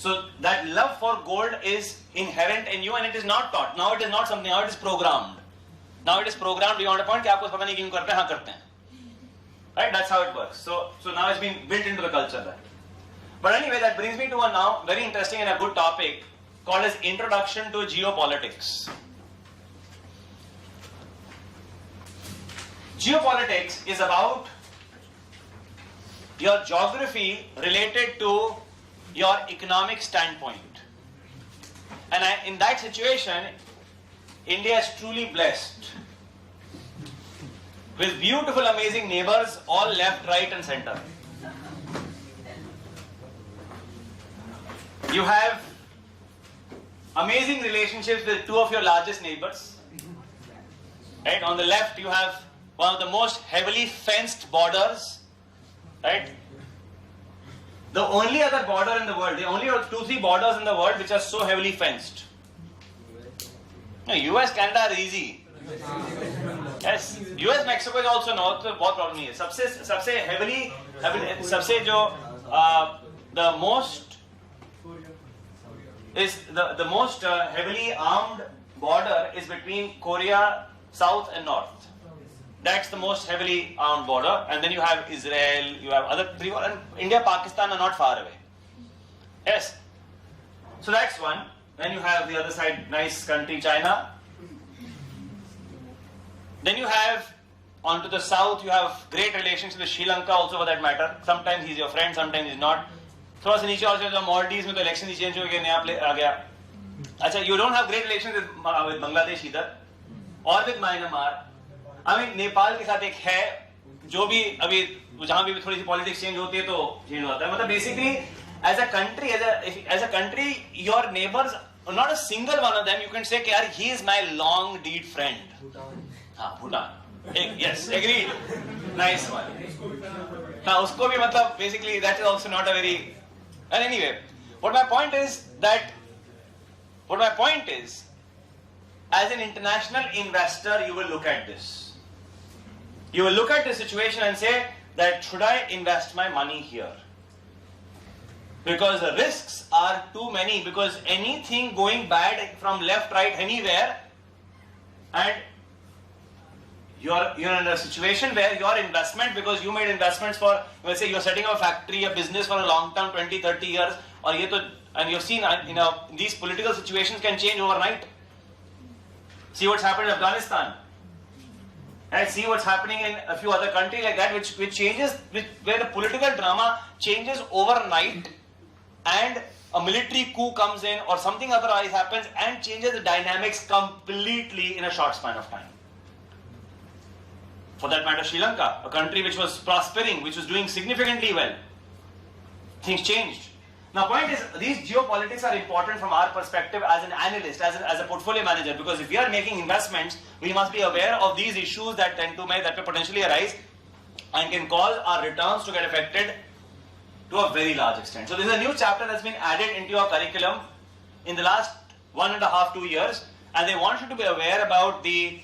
So that love for gold is inherent in you and it is not taught. Now it is not something, now it is programmed. Now it is programmed beyond a point कि आपको पता नहीं क्यों करते हैं, हाँ करते हैं. Right? That's how it works. So now it's been built into the culture that. But anyway, that brings me to a now very interesting and a good topic called as Introduction to Geopolitics. Geopolitics is about your geography related to your economic standpoint. And in that situation, India is truly blessed with beautiful, amazing neighbors, all left, right and center. You have amazing relationships with two of your largest neighbors. Right? On the left, you have one of the most heavily fenced borders. Right? The only other border in the world, the only 2-3 borders in the world which are so heavily fenced. No, US Canada are easy. Yes, US Mexico is also not the बहुत problem नहीं है. सबसे heavily सबसे जो the most is the most heavily armed border is between Korea South and North. That's the most heavily armed border, and then you have Israel, you have other three, and India, Pakistan are not far away. Yes. So that's one. Then you have the other side, nice country, China. Then you have, onto the south, you have great relations with Sri Lanka also for that matter. Sometimes he's your friend, sometimes he's not. थोड़ा सा नीचे और चले जाओ, Maldives में तो election ही change हो गया, नया play आ गया. अच्छा, you don't have great relations with Bangladesh either, or with Myanmar. I mean, Nepal के साथ एक है, जो भी अभी जहाँ भी थोड़ी सी politics change होती है तो change होता है. मतलब basically, as a country, your neighbors, not a single one of them, you can say कि यार he is my long deed friend. हाँ, Bhutan. Yes, agreed. Nice one. Now उसको भी मतलब basically that is also not a very. And anyway, what my point is, as an international investor, you will look at this. You will look at the situation and say that should I invest my money here? Because the risks are too many, because anything going bad from left, right, anywhere, and you're in a situation where your investment, because you made investments for, let's say you're setting up a factory, a business for a long term, 20, 30 years, or and you've seen, these political situations can change overnight. See what's happened in Afghanistan. And see what's happening in a few other countries like that, which changes, where the political drama changes overnight, and a military coup comes in or something otherwise happens and changes the dynamics completely in a short span of time. For that matter, Sri Lanka, a country which was prospering, which was doing significantly well, things changed. Now, point is, these geopolitics are important from our perspective as an analyst, as a portfolio manager, because if we are making investments, we must be aware of these issues that may potentially arise and can cause our returns to get affected to a very large extent. So, this is a new chapter that's been added into your curriculum in the last 1.5 to 2 years, and they want you to be aware about the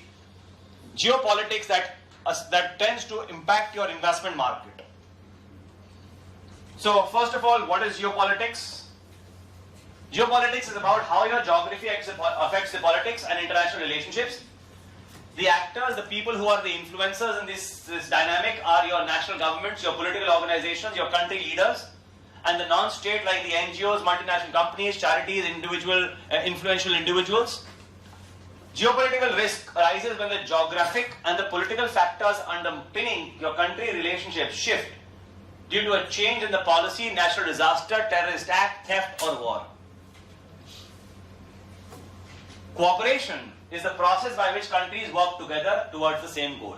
geopolitics that tends to impact your investment market. So, first of all, what is geopolitics? Geopolitics is about how your geography affects the politics and international relationships. The actors, the people who are the influencers in this dynamic are your national governments, your political organizations, your country leaders, and the non-state like the NGOs, multinational companies, charities, influential individuals. Geopolitical risk arises when the geographic and the political factors underpinning your country relationships shift due to a change in the policy, natural disaster, terrorist act, theft or war. Cooperation is the process by which countries work together towards the same goal.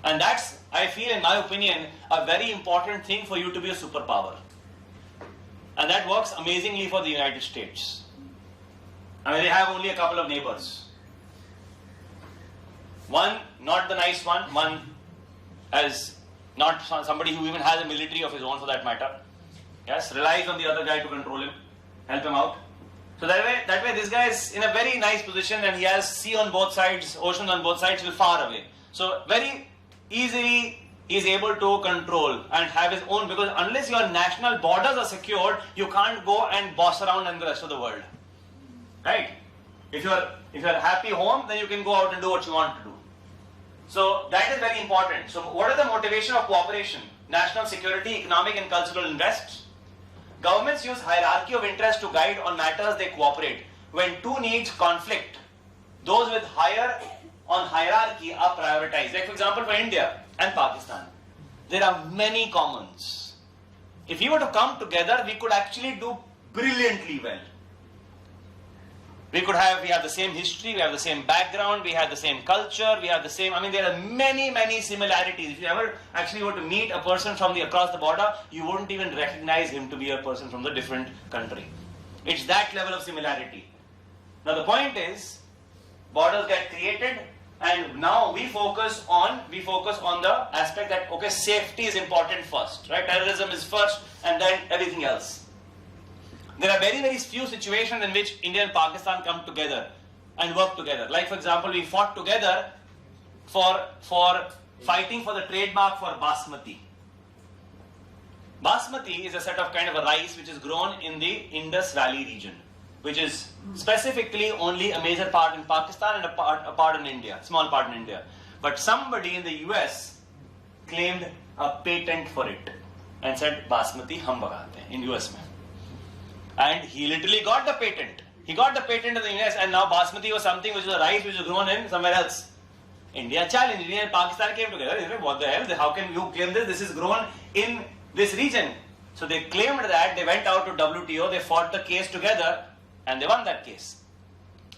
And that's, I feel, in my opinion, a very important thing for you to be a superpower. And that works amazingly for the United States. I mean, they have only a couple of neighbors. One, not the nice one as not somebody who even has a military of his own for that matter. Yes, relies on the other guy to control him, help him out. So that way this guy is in a very nice position and he has sea on both sides, oceans on both sides, far away. So very easily he is able to control and have his own, because unless your national borders are secured, you can't go and boss around in the rest of the world. Right? If you're happy home, then you can go out and do what you want to do. So that is very important. So what are the motivation of cooperation? National security, economic and cultural interests. Governments use hierarchy of interest to guide on matters they cooperate. When two needs conflict, those with higher on hierarchy are prioritized. Like for example, for India and Pakistan, there are many commons. If we were to come together, we could actually do brilliantly well. We have the same history, we have the same background, we have the same culture, we have the same, there are many, many similarities. If you ever actually were to meet a person from across the border, you wouldn't even recognize him to be a person from the different country. It's that level of similarity. Now the point is, borders get created, and now we focus on the aspect that, okay, safety is important first, right? Terrorism is first, and then everything else. There are very, very few situations in which India and Pakistan come together and work together. Like for example, we fought together for fighting for the trademark for Basmati. Basmati is a set of kind of a rice which is grown in the Indus Valley region, which is specifically only a major part in Pakistan and a part in India, small part in India. But somebody in the US claimed a patent for it and said Basmati hum bagate hain in US mein. And he literally got the patent. He got the patent in the US, and now Basmati was something which was a rice which was grown in somewhere else. India challenged. India and Pakistan came together. They said, what the hell? How can you claim this? This is grown in this region. So they claimed that. They went out to WTO. They fought the case together, and they won that case.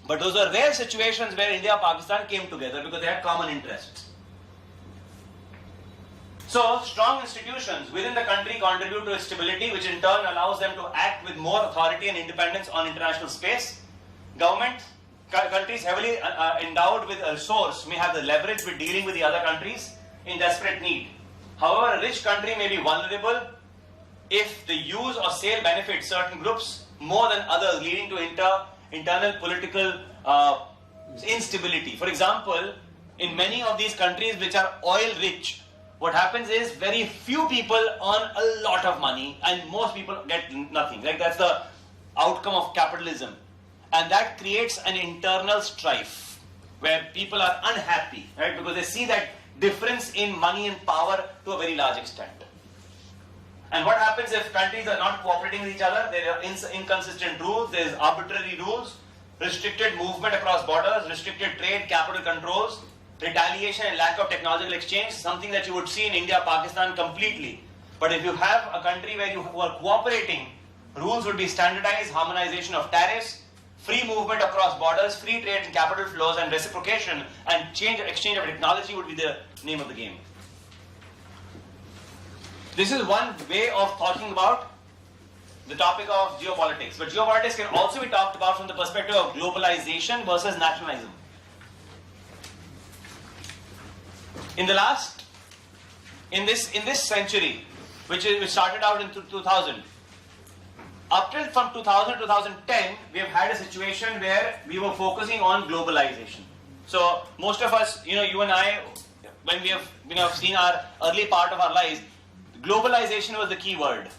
But those were rare situations where India and Pakistan came together because they had common interests. So, strong institutions within the country contribute to its stability, which in turn allows them to act with more authority and independence on international space. Countries heavily endowed with a resource may have the leverage with dealing with the other countries in desperate need. However, a rich country may be vulnerable if the use or sale benefits certain groups more than others, leading to internal political instability. For example, in many of these countries which are oil rich, what happens is very few people earn a lot of money and most people get nothing. Like that's the outcome of capitalism. And that creates an internal strife where people are unhappy, right? Because they see that difference in money and power to a very large extent. And what happens if countries are not cooperating with each other? There are inconsistent rules, there is arbitrary rules, restricted movement across borders, restricted trade, capital controls, retaliation and lack of technological exchange, something that you would see in India, Pakistan completely. But if you have a country where you are cooperating, rules would be standardized, harmonization of tariffs, free movement across borders, free trade and capital flows, and reciprocation and exchange of technology would be the name of the game. This is one way of talking about the topic of geopolitics. But geopolitics can also be talked about from the perspective of globalization versus nationalism. In this century, which started out in 2000, up till from 2000 to 2010, we have had a situation where we were focusing on globalization. So most of us, you and I, when we have seen our early part of our lives, globalization was the key word.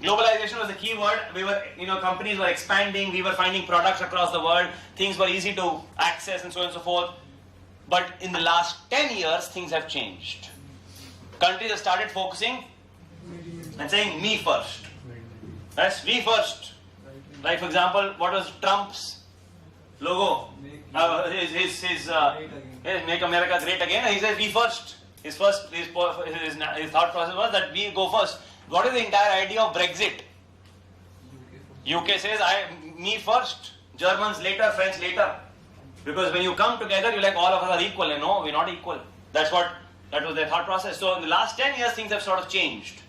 Globalization was the key word. We were, companies were expanding. We were finding products across the world. Things were easy to access and so on and so forth. But in the last 10 years, things have changed. Countries have started focusing and saying, me first. That's me first. Like, for example, what was Trump's logo? His Make America Great Again. He said, we first. His thought process was that we go first. What is the entire idea of Brexit? UK says, me first. Germans later, French later. Because when you come together, you're like, all of us are equal. And no, we're not equal. That was their thought process. So in the last 10 years, things have sort of changed.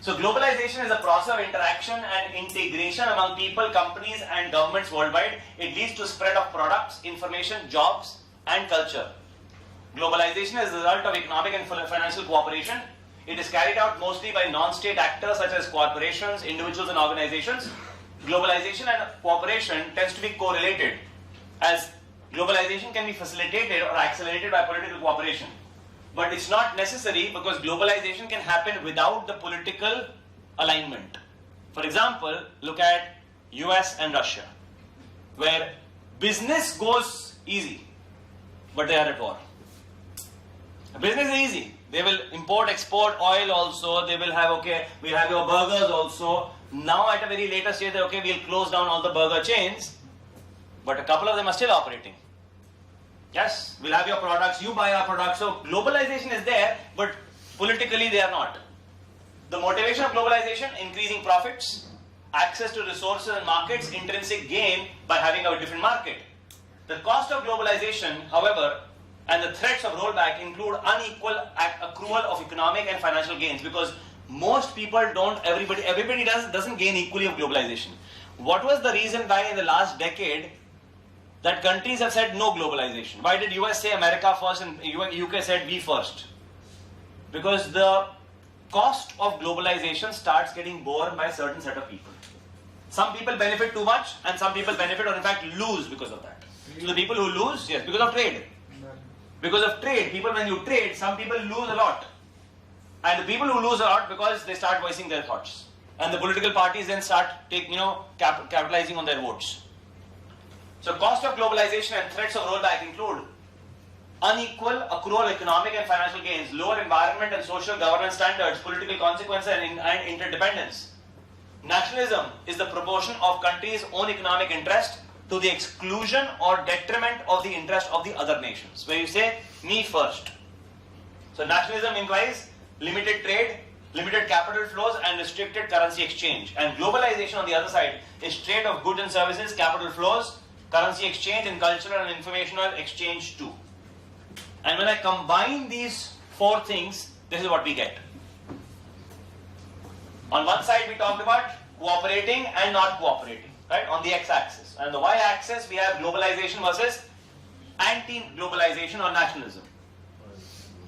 So globalization is a process of interaction and integration among people, companies and governments worldwide. It leads to spread of products, information, jobs and culture. Globalization is the result of economic and financial cooperation. It is carried out mostly by non-state actors such as corporations, individuals and organizations. Globalization and cooperation tends to be correlated, as globalization can be facilitated or accelerated by political cooperation. But it's not necessary, because globalization can happen without the political alignment. For example, look at US and Russia, where business goes easy, but they are at war. Business is easy. They will import, export oil also. They will have, we'll have your burgers also. Now at a very later stage, we'll close down all the burger chains. But a couple of them are still operating. Yes, we'll have your products, you buy our products. So globalization is there, but politically they are not. The motivation of globalization, increasing profits, access to resources and markets, intrinsic gain by having a different market. The cost of globalization, however, and the threats of rollback include unequal accrual of economic and financial gains, because most people everybody doesn't gain equally of globalization. What was the reason why in the last decade that countries have said no globalization? Why did US say America first and UK said we first? Because the cost of globalization starts getting borne by a certain set of people. some people benefit too much and some people benefit or in fact lose because of that. So the people who lose, yes, because of trade. Because of trade, people when you trade, some people lose a lot. And the people who lose a lot because they start voicing their thoughts. And the political parties then start capitalizing on their votes. So cost of globalization and threats of rollback include unequal accrual of economic and financial gains, lower environment and social governance standards, political consequences and interdependence. Nationalism is the proportion of countries' own economic interest to the exclusion or detriment of the interest of the other nations, where you say, me first. So nationalism implies limited trade, limited capital flows and restricted currency exchange. And globalization on the other side is trade of goods and services, capital flows, currency exchange and cultural and informational exchange too. And when I combine these four things, this is what we get. On one side we talked about cooperating and not cooperating, right, on the x-axis. And the y-axis we have globalization versus anti-globalization or nationalism.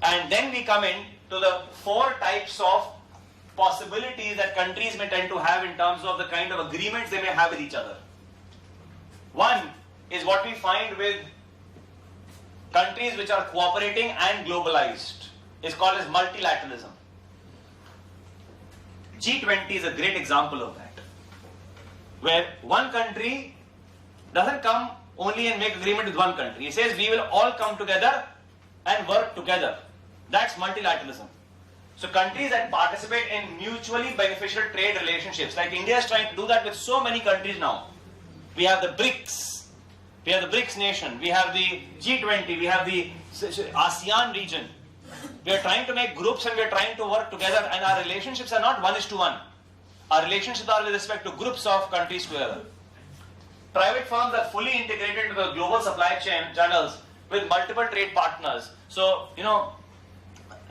And then we come in to the four types of possibilities that countries may tend to have in terms of the kind of agreements they may have with each other. One is what we find with countries which are cooperating and globalized. It's called as multilateralism. G20 is a great example of that, where one country doesn't come only and make agreement with one country. It says we will all come together and work together. That's multilateralism. So countries that participate in mutually beneficial trade relationships, like India is trying to do that with so many countries now. We have the BRICS, we have the BRICS nation, we have the G20, we have the ASEAN region. We are trying to make groups and we are trying to work together, and our relationships are not 1:1. Our relationships are with respect to groups of countries together. Private firms are fully integrated into the global supply chain channels with multiple trade partners. So,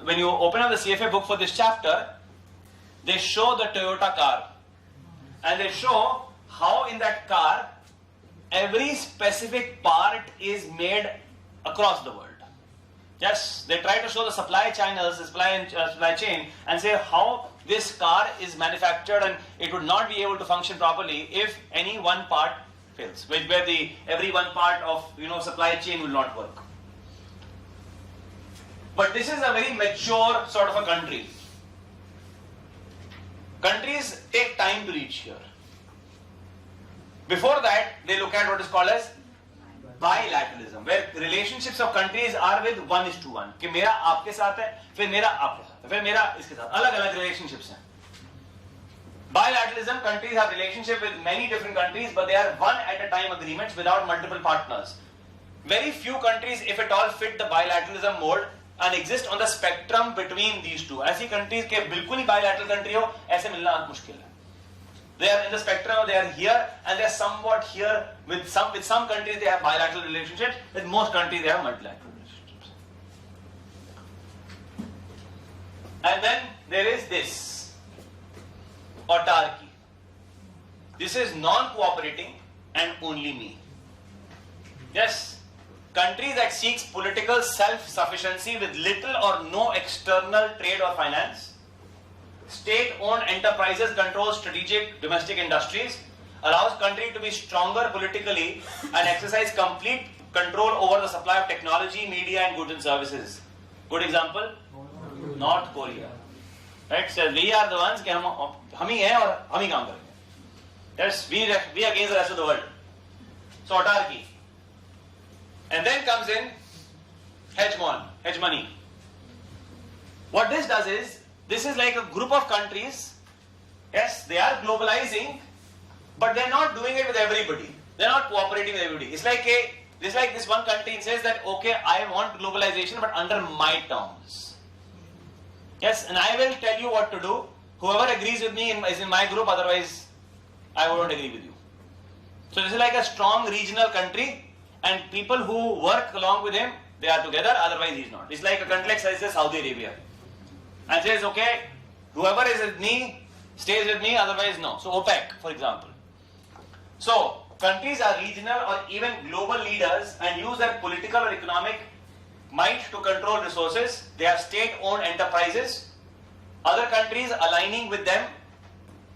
when you open up the CFA book for this chapter, they show the Toyota car. And they show how in that car, every specific part is made across the world. Yes, they try to show the supply channels, the supply chain, and say how this car is manufactured, and it would not be able to function properly if any one part fails, where every one part of supply chain will not work. But this is a very mature sort of a country. Countries take time to reach here. Before that, they look at what is called as bilateralism, where relationships of countries are with 1:1. कि मेरा आपके साथ है, फिर मेरा आपके साथ है, फिर मेरा इसके साथ, अलग-अलग relationships हैं. Bilateralism, countries have relationship with many different countries, but they are one at a time agreements without multiple partners. Very few countries, if at all, fit the bilateralism mold and exist on the spectrum between these two. ऐसी countries के बिल्कुल ही bilateral country हो, ऐसे मिलना मुश्किल है. They are in the spectrum, they are here and they are somewhat here. With some countries they have bilateral relationships, with most countries they have multilateral relationships. And then there is this, autarky. This is non-cooperating and only me. Yes, countries that seeks political self-sufficiency with little or no external trade or finance. State-owned enterprises control strategic domestic industries, allows country to be stronger politically and exercise complete control over the supply of technology, media and goods and services. Good example? North Korea. Right? So we are the ones कि हम ही हैं और हम ही काम करेंगे. Yes, we against the rest of the world. So autarky. And then comes in hegemony. What this does is, this is like a group of countries. Yes, they are globalizing, but they're not doing it with everybody. They're not cooperating with everybody. It's like this one country says that, okay, I want globalization, but under my terms. Yes, and I will tell you what to do. Whoever agrees with me is in my group, otherwise I won't agree with you. So this is like a strong regional country, and people who work along with him, they are together, otherwise he's not. It's like a country like Saudi Arabia. And says, okay, whoever is with me stays with me, otherwise no. So OPEC, for example. So countries are regional or even global leaders and use their political or economic might to control resources. They have state-owned enterprises. Other countries aligning with them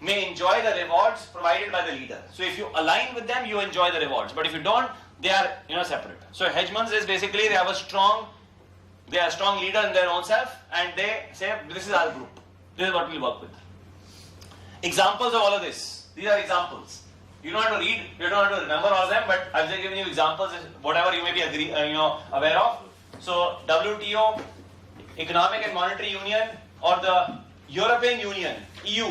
may enjoy the rewards provided by the leader. So if you align with them, you enjoy the rewards. But if you don't, they are separate. So hegemons is basically they are a strong leader in their own self, and they say this is our group. This is what we'll work with. Examples of all of this. These are examples. You don't have to read, you don't have to remember all of them, but I've just given you examples, whatever you may be aware of. So WTO, Economic and Monetary Union, or the European Union, EU,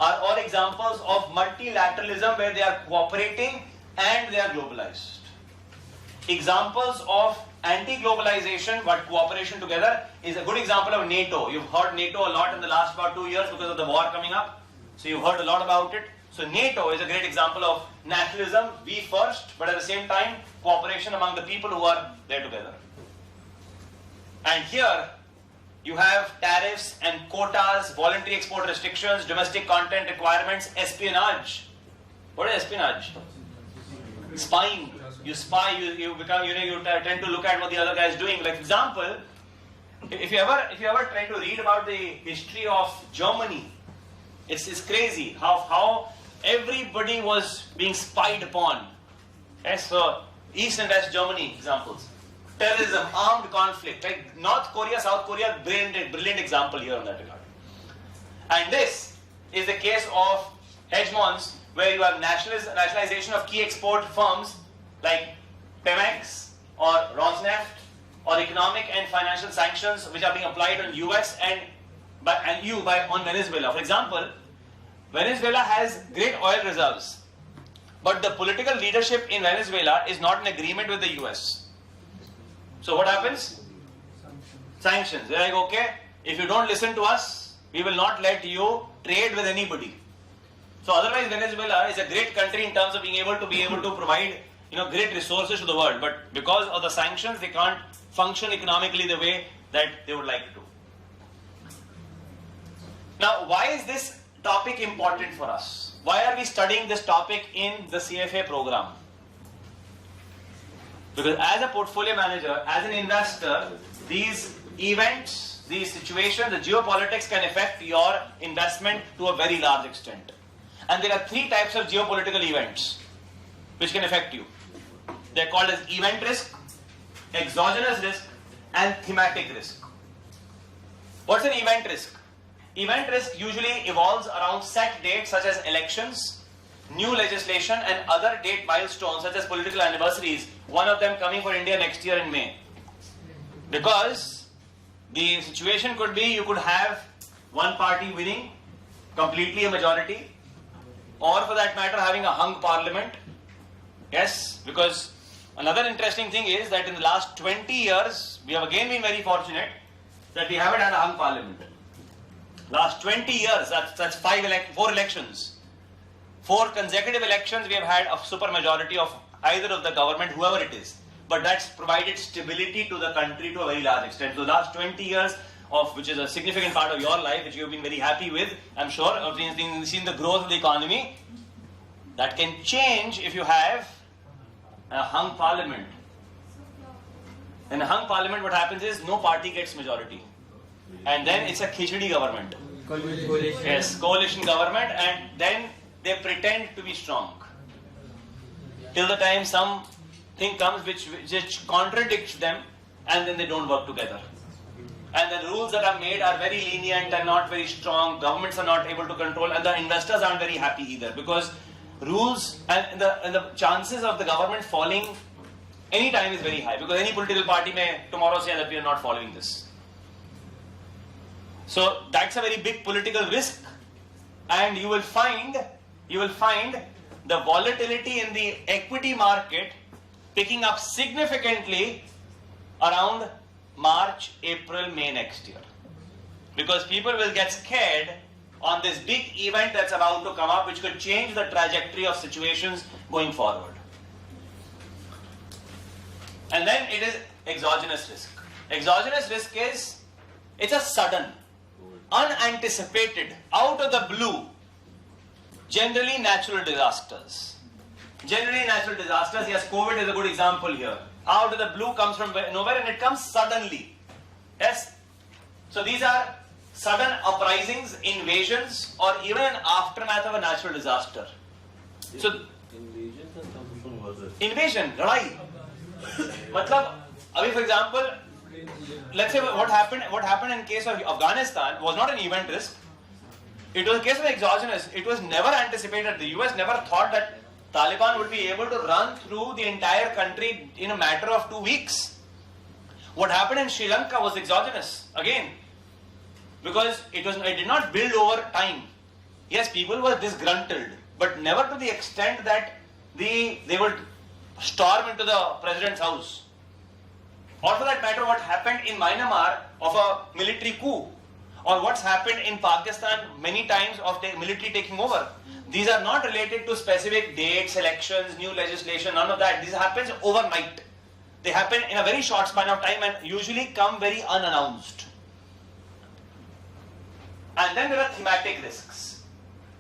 are all examples of multilateralism where they are cooperating and they are globalized. Examples of anti-globalization but cooperation together is a good example of NATO. You've heard NATO a lot in the last about 2 years because of the war coming up. So you've heard a lot about it. So NATO is a great example of nationalism, we first, but at the same time, cooperation among the people who are there together. And here, you have tariffs and quotas, voluntary export restrictions, domestic content requirements, espionage. What is espionage? Spying. You spy, you tend to look at what the other guy is doing. Like example, if you ever try to read about the history of Germany, it's crazy how everybody was being spied upon. Yes, so East and West Germany examples. Terrorism, armed conflict, like North Korea, South Korea, brilliant example here on that regard. And this is the case of hegemons where you have nationalization of key export firms like Pemex or Rosneft, or economic and financial sanctions which are being applied on US and on Venezuela. For example, Venezuela has great oil reserves, but the political leadership in Venezuela is not in agreement with the US. So what happens? Sanctions. They're like, okay, if you don't listen to us, we will not let you trade with anybody. So otherwise Venezuela is a great country in terms of being able to provide great resources to the world, but because of the sanctions they can't function economically the way that they would like to. Now, why is this topic important for us? Why are we studying this topic in the CFA program? Because as a portfolio manager, as an investor, these events, these situations, the geopolitics can affect your investment to a very large extent. And there are three types of geopolitical events which can affect you. They're called as event risk, exogenous risk, and thematic risk. What's an event risk? Event risk usually evolves around set dates such as elections, new legislation, and other date milestones such as political anniversaries, one of them coming for India next year in May. Because the situation could be you could have one party winning completely a majority, or for that matter having a hung parliament. Yes, because another interesting thing is that in the last 20 years, we have again been very fortunate that we haven't had a hung parliament. Last 20 years, that's 4 elections. 4 consecutive elections, we have had a super majority of either of the government, whoever it is. But that's provided stability to the country to a very large extent. So the last 20 years, which is a significant part of your life, which you have been very happy with, I'm sure, of seeing the growth of the economy, that can change if you have a hung parliament. In a hung parliament, what happens is no party gets majority. And then it's a khichdi government. Coalition. Yes, coalition government, and then they pretend to be strong. Till the time something comes which contradicts them, and then they don't work together. And the rules that are made are very lenient and not very strong. Governments are not able to control, and the investors aren't very happy either, because rules and the chances of the government falling any time is very high, because any political party may tomorrow say that we are not following this. So that's a very big political risk, and you will find the volatility in the equity market picking up significantly around March, April, May next year, because people will get scared on this big event that's about to come up, which could change the trajectory of situations going forward. And then it is exogenous risk. Exogenous risk is, it's a sudden, unanticipated, out of the blue, generally natural disasters. Generally natural disasters, yes, COVID is a good example here. Out of the blue, comes from nowhere, and it comes suddenly. Yes? So these are sudden uprisings, invasions, or even an aftermath of a natural disaster. So, Invasion का some people was it? invasion, लड़ाई. मतलब, अभी for example, let's say what happened in case of Afghanistan was not an event risk. It was a case of exogenous. It was never anticipated. The US never thought that Taliban would be able to run through the entire country in a matter of 2 weeks. What happened in Sri Lanka was exogenous again, because it did not build over time. Yes, people were disgruntled, but never to the extent that they would storm into the president's house. Or for that matter, what happened in Myanmar of a military coup, or what's happened in Pakistan many times of the military taking over. These are not related to specific dates, elections, new legislation, none of that. This happens overnight. They happen in a very short span of time and usually come very unannounced. And then there are thematic risks.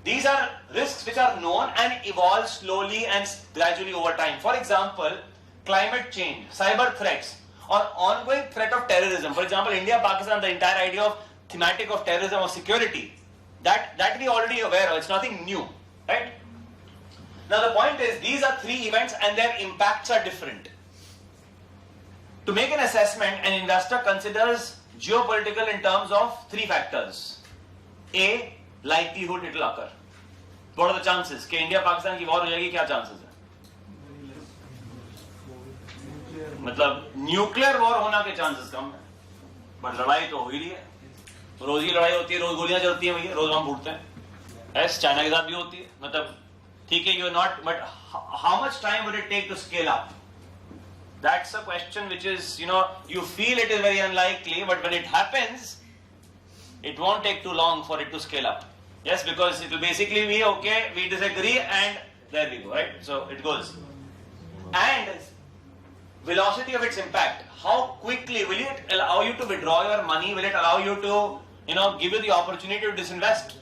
These are risks which are known and evolve slowly and gradually over time. For example, climate change, cyber threats, or ongoing threat of terrorism. For example, India, Pakistan, the entire idea of thematic of terrorism or security, that we already aware of. It's nothing new, right? Now the point is, these are three events and their impacts are different. To make an assessment, an investor considers geopolitical in terms of three factors. A, likelihood it will occur. What are the chances? कि India Pakistan की war हो जाएगी, क्या chances है? मतलब nuclear war होना के chances कम है, बट लड़ाई तो हो ही रही है. रोज ही लड़ाई होती है, रोज गोलियां चलती हैं भैया, रोज हम फूटते हैं. ऐसे चाइना के साथ भी होती है. मतलब ठीक है, you are not, but how much time would it take to scale up? That's a question which is, you feel it is very unlikely, but when it happens, it won't take too long for it to scale up. Yes, because it will basically be, okay, we disagree and there we go, right? So it goes. And velocity of its impact. How quickly will it allow you to withdraw your money? Will it allow you to, give you the opportunity to disinvest?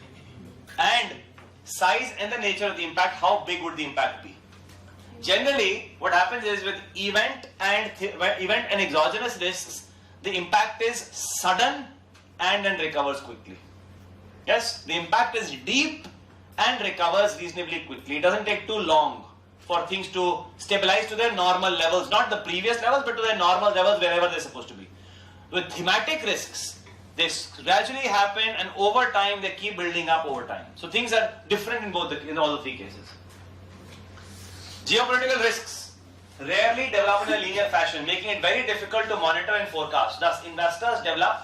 And size and the nature of the impact, how big would the impact be? Generally, what happens is with event and exogenous risks, the impact is sudden and then recovers quickly. Yes, the impact is deep and recovers reasonably quickly. It doesn't take too long for things to stabilize to their normal levels, not the previous levels, but to their normal levels wherever they're supposed to be. With thematic risks, they gradually happen and over time they keep building up over time. So things are different in all the three cases. Geopolitical risks rarely develop in a linear fashion, making it very difficult to monitor and forecast. Thus, investors develop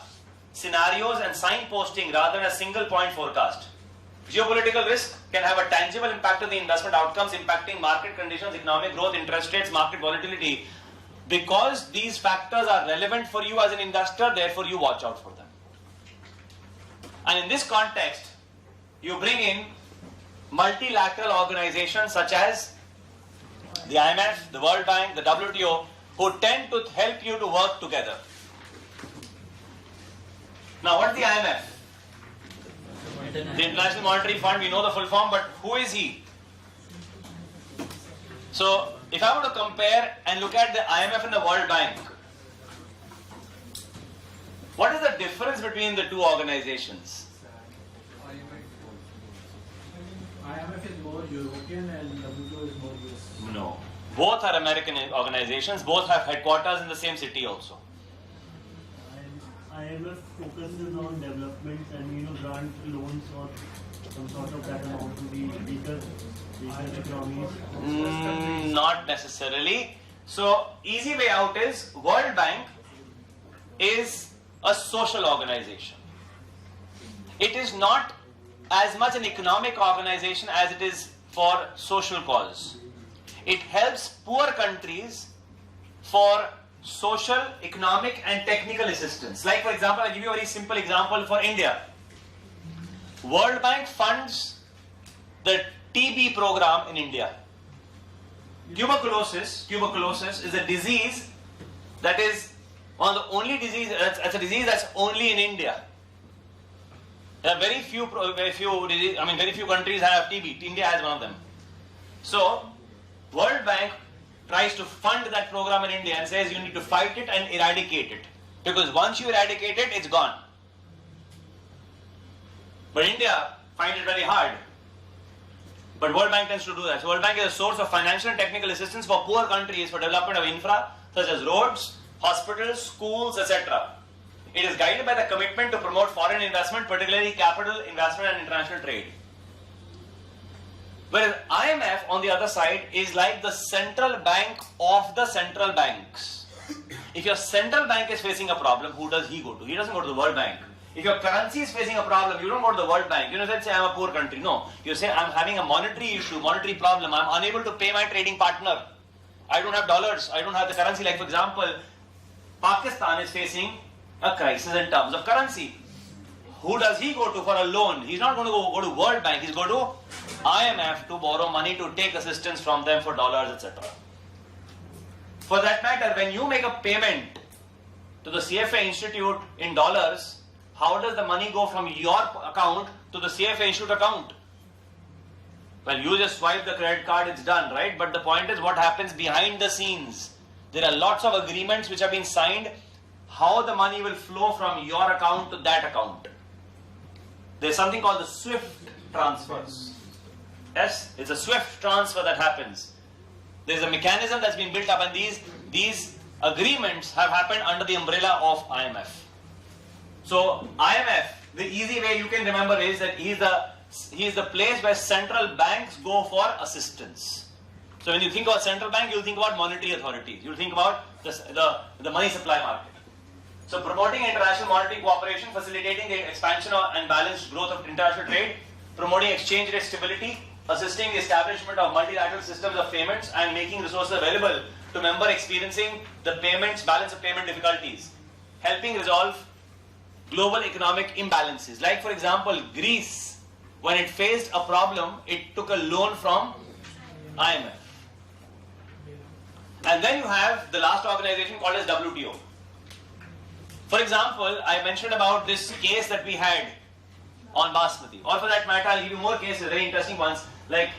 scenarios and signposting rather than a single point forecast. Geopolitical risk can have a tangible impact on the investment outcomes, impacting market conditions, economic growth, interest rates, market volatility. Because these factors are relevant for you as an investor, therefore you watch out for them. And in this context, you bring in multilateral organizations such as the IMF, the World Bank, the WTO, who tend to help you to work together. Now, what is the IMF? The International Monetary Fund, we know the full form, but who is he? So, if I were to compare and look at the IMF and the World Bank, what is the difference between the two organizations? IMF is more European and WTO is more US. No. Both are American organizations, both have headquarters in the same city also. IMF focuses on development and grant loans or some sort of that amount to the weaker economies. Not necessarily. So, easy way out is World Bank is a social organization. It is not as much an economic organization as it is for social cause. It helps poor countries for social, economic and technical assistance. Like for example, I'll give you a very simple example for India. World Bank funds the TB program in India. Tuberculosis is a disease that is one of the only disease, it's a disease that's only in India. There are very few countries have TB. India has one of them. So, World Bank tries to fund that program in India and says you need to fight it and eradicate it. Because once you eradicate it, it's gone. But India finds it very hard. But World Bank tends to do that. So World Bank is a source of financial and technical assistance for poor countries for development of infra such as roads, hospitals, schools, etc. It is guided by the commitment to promote foreign investment, particularly capital investment and international trade. Whereas IMF on the other side is like the central bank of the central banks. If your central bank is facing a problem, who does he go to? He doesn't go to the World Bank. If your currency is facing a problem, you don't go to the World Bank. You don't say, I'm a poor country. No. You say, I'm having a monetary issue, monetary problem. I'm unable to pay my trading partner. I don't have dollars. I don't have the currency. Like, for example, Pakistan is facing a crisis in terms of currency. Who does he go to for a loan? He's not going to go to World Bank. He's going to IMF to borrow money to take assistance from them for dollars, etc. For that matter, when you make a payment to the CFA Institute in dollars, how does the money go from your account to the CFA Institute account? Well, you just swipe the credit card, it's done, right? But the point is what happens behind the scenes. There are lots of agreements which have been signed, how the money will flow from your account to that account. There's something called the SWIFT transfers. Yes, it's a SWIFT transfer that happens. There's a mechanism that's been built up, and these agreements have happened under the umbrella of IMF. So IMF, the easy way you can remember is that he is the place where central banks go for assistance. So when you think about central bank, you'll think about monetary authorities. You'll think about the money supply market. So promoting international monetary cooperation, facilitating the expansion and balanced growth of international trade, promoting exchange rate stability, assisting the establishment of multilateral systems of payments, and making resources available to members experiencing the balance of payment difficulties, helping resolve global economic imbalances. Like, for example, Greece, when it faced a problem, it took a loan from IMF. And then you have the last organization called as WTO. For example, I mentioned about this case that we had on Basmati. Or for that matter, I'll give you more cases, very interesting ones, like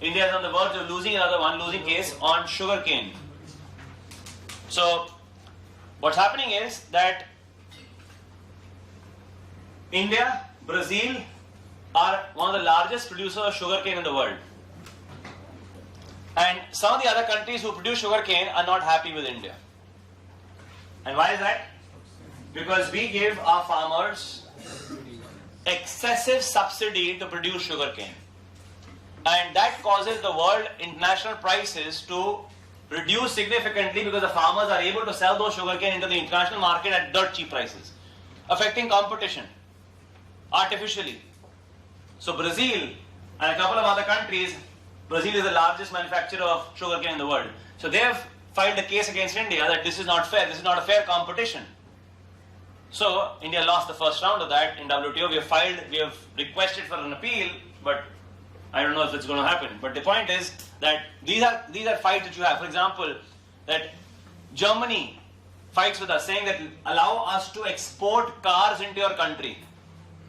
India is on the verge of losing losing case on sugarcane. So, what's happening is that India, Brazil are one of the largest producers of sugarcane in the world. And some of the other countries who produce sugarcane are not happy with India. And why is that? Because we give our farmers excessive subsidy to produce sugarcane. And that causes the world international prices to reduce significantly because the farmers are able to sell those sugarcane into the international market at dirt cheap prices, affecting competition artificially. So Brazil and a couple of other countries, Brazil is the largest manufacturer of sugarcane in the world. So they have filed a case against India that this is not fair, this is not a fair competition. So India lost the first round of that in WTO. We have requested for an appeal, but I don't know if it's going to happen. But the point is that these are fights that you have. For example, that Germany fights with us saying that allow us to export cars into your country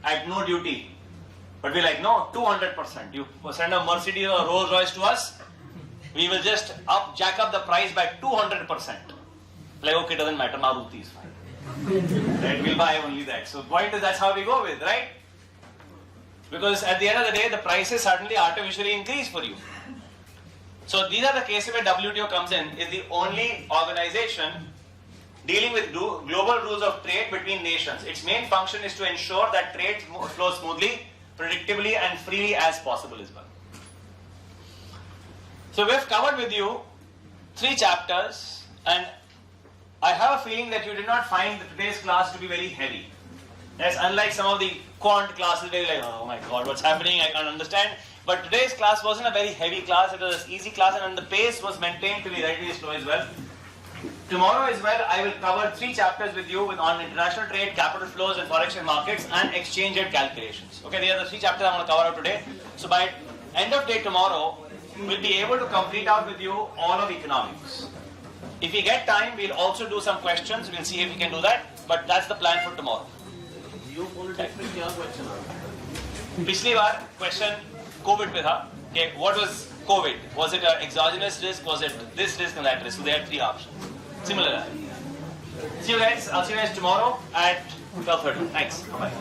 at no duty. But we're like, no, 200%. You send a Mercedes or a Rolls Royce to us, we will just jack up the price by 200%. Like, okay, doesn't matter, Maruti is fine. Right? We'll buy only that. So point is, that's how we go with, right? Because at the end of the day, the prices suddenly artificially increase for you. So these are the cases where WTO comes in, is the only organization dealing with global rules of trade between nations. Its main function is to ensure that trade flows smoothly, predictably and freely as possible as well. So we have covered with you 3 chapters, and I have a feeling that you did not find today's class to be very heavy. Yes, unlike some of the quant classes where you're like, oh my god, what's happening, I can't understand. But today's class wasn't a very heavy class, it was an easy class, and the pace was maintained to be relatively slow as well. Tomorrow as well, I will cover 3 chapters with you on international trade, capital flows and forex and markets, and exchange rate calculations. Okay, these are the 3 chapters I'm going to cover out today. So by end of day tomorrow, we'll be able to complete out with you all of economics. If we get time, we'll also do some questions. We'll see if we can do that. But that's the plan for tomorrow. Geopolitics में क्या question आता है? पिछली बार question COVID पे था. Okay, what was COVID? Was it an exogenous risk? Was it this risk and that risk? So there are 3 options. Similar. See you guys. I'll see you guys tomorrow at 12:30. Thanks. Bye.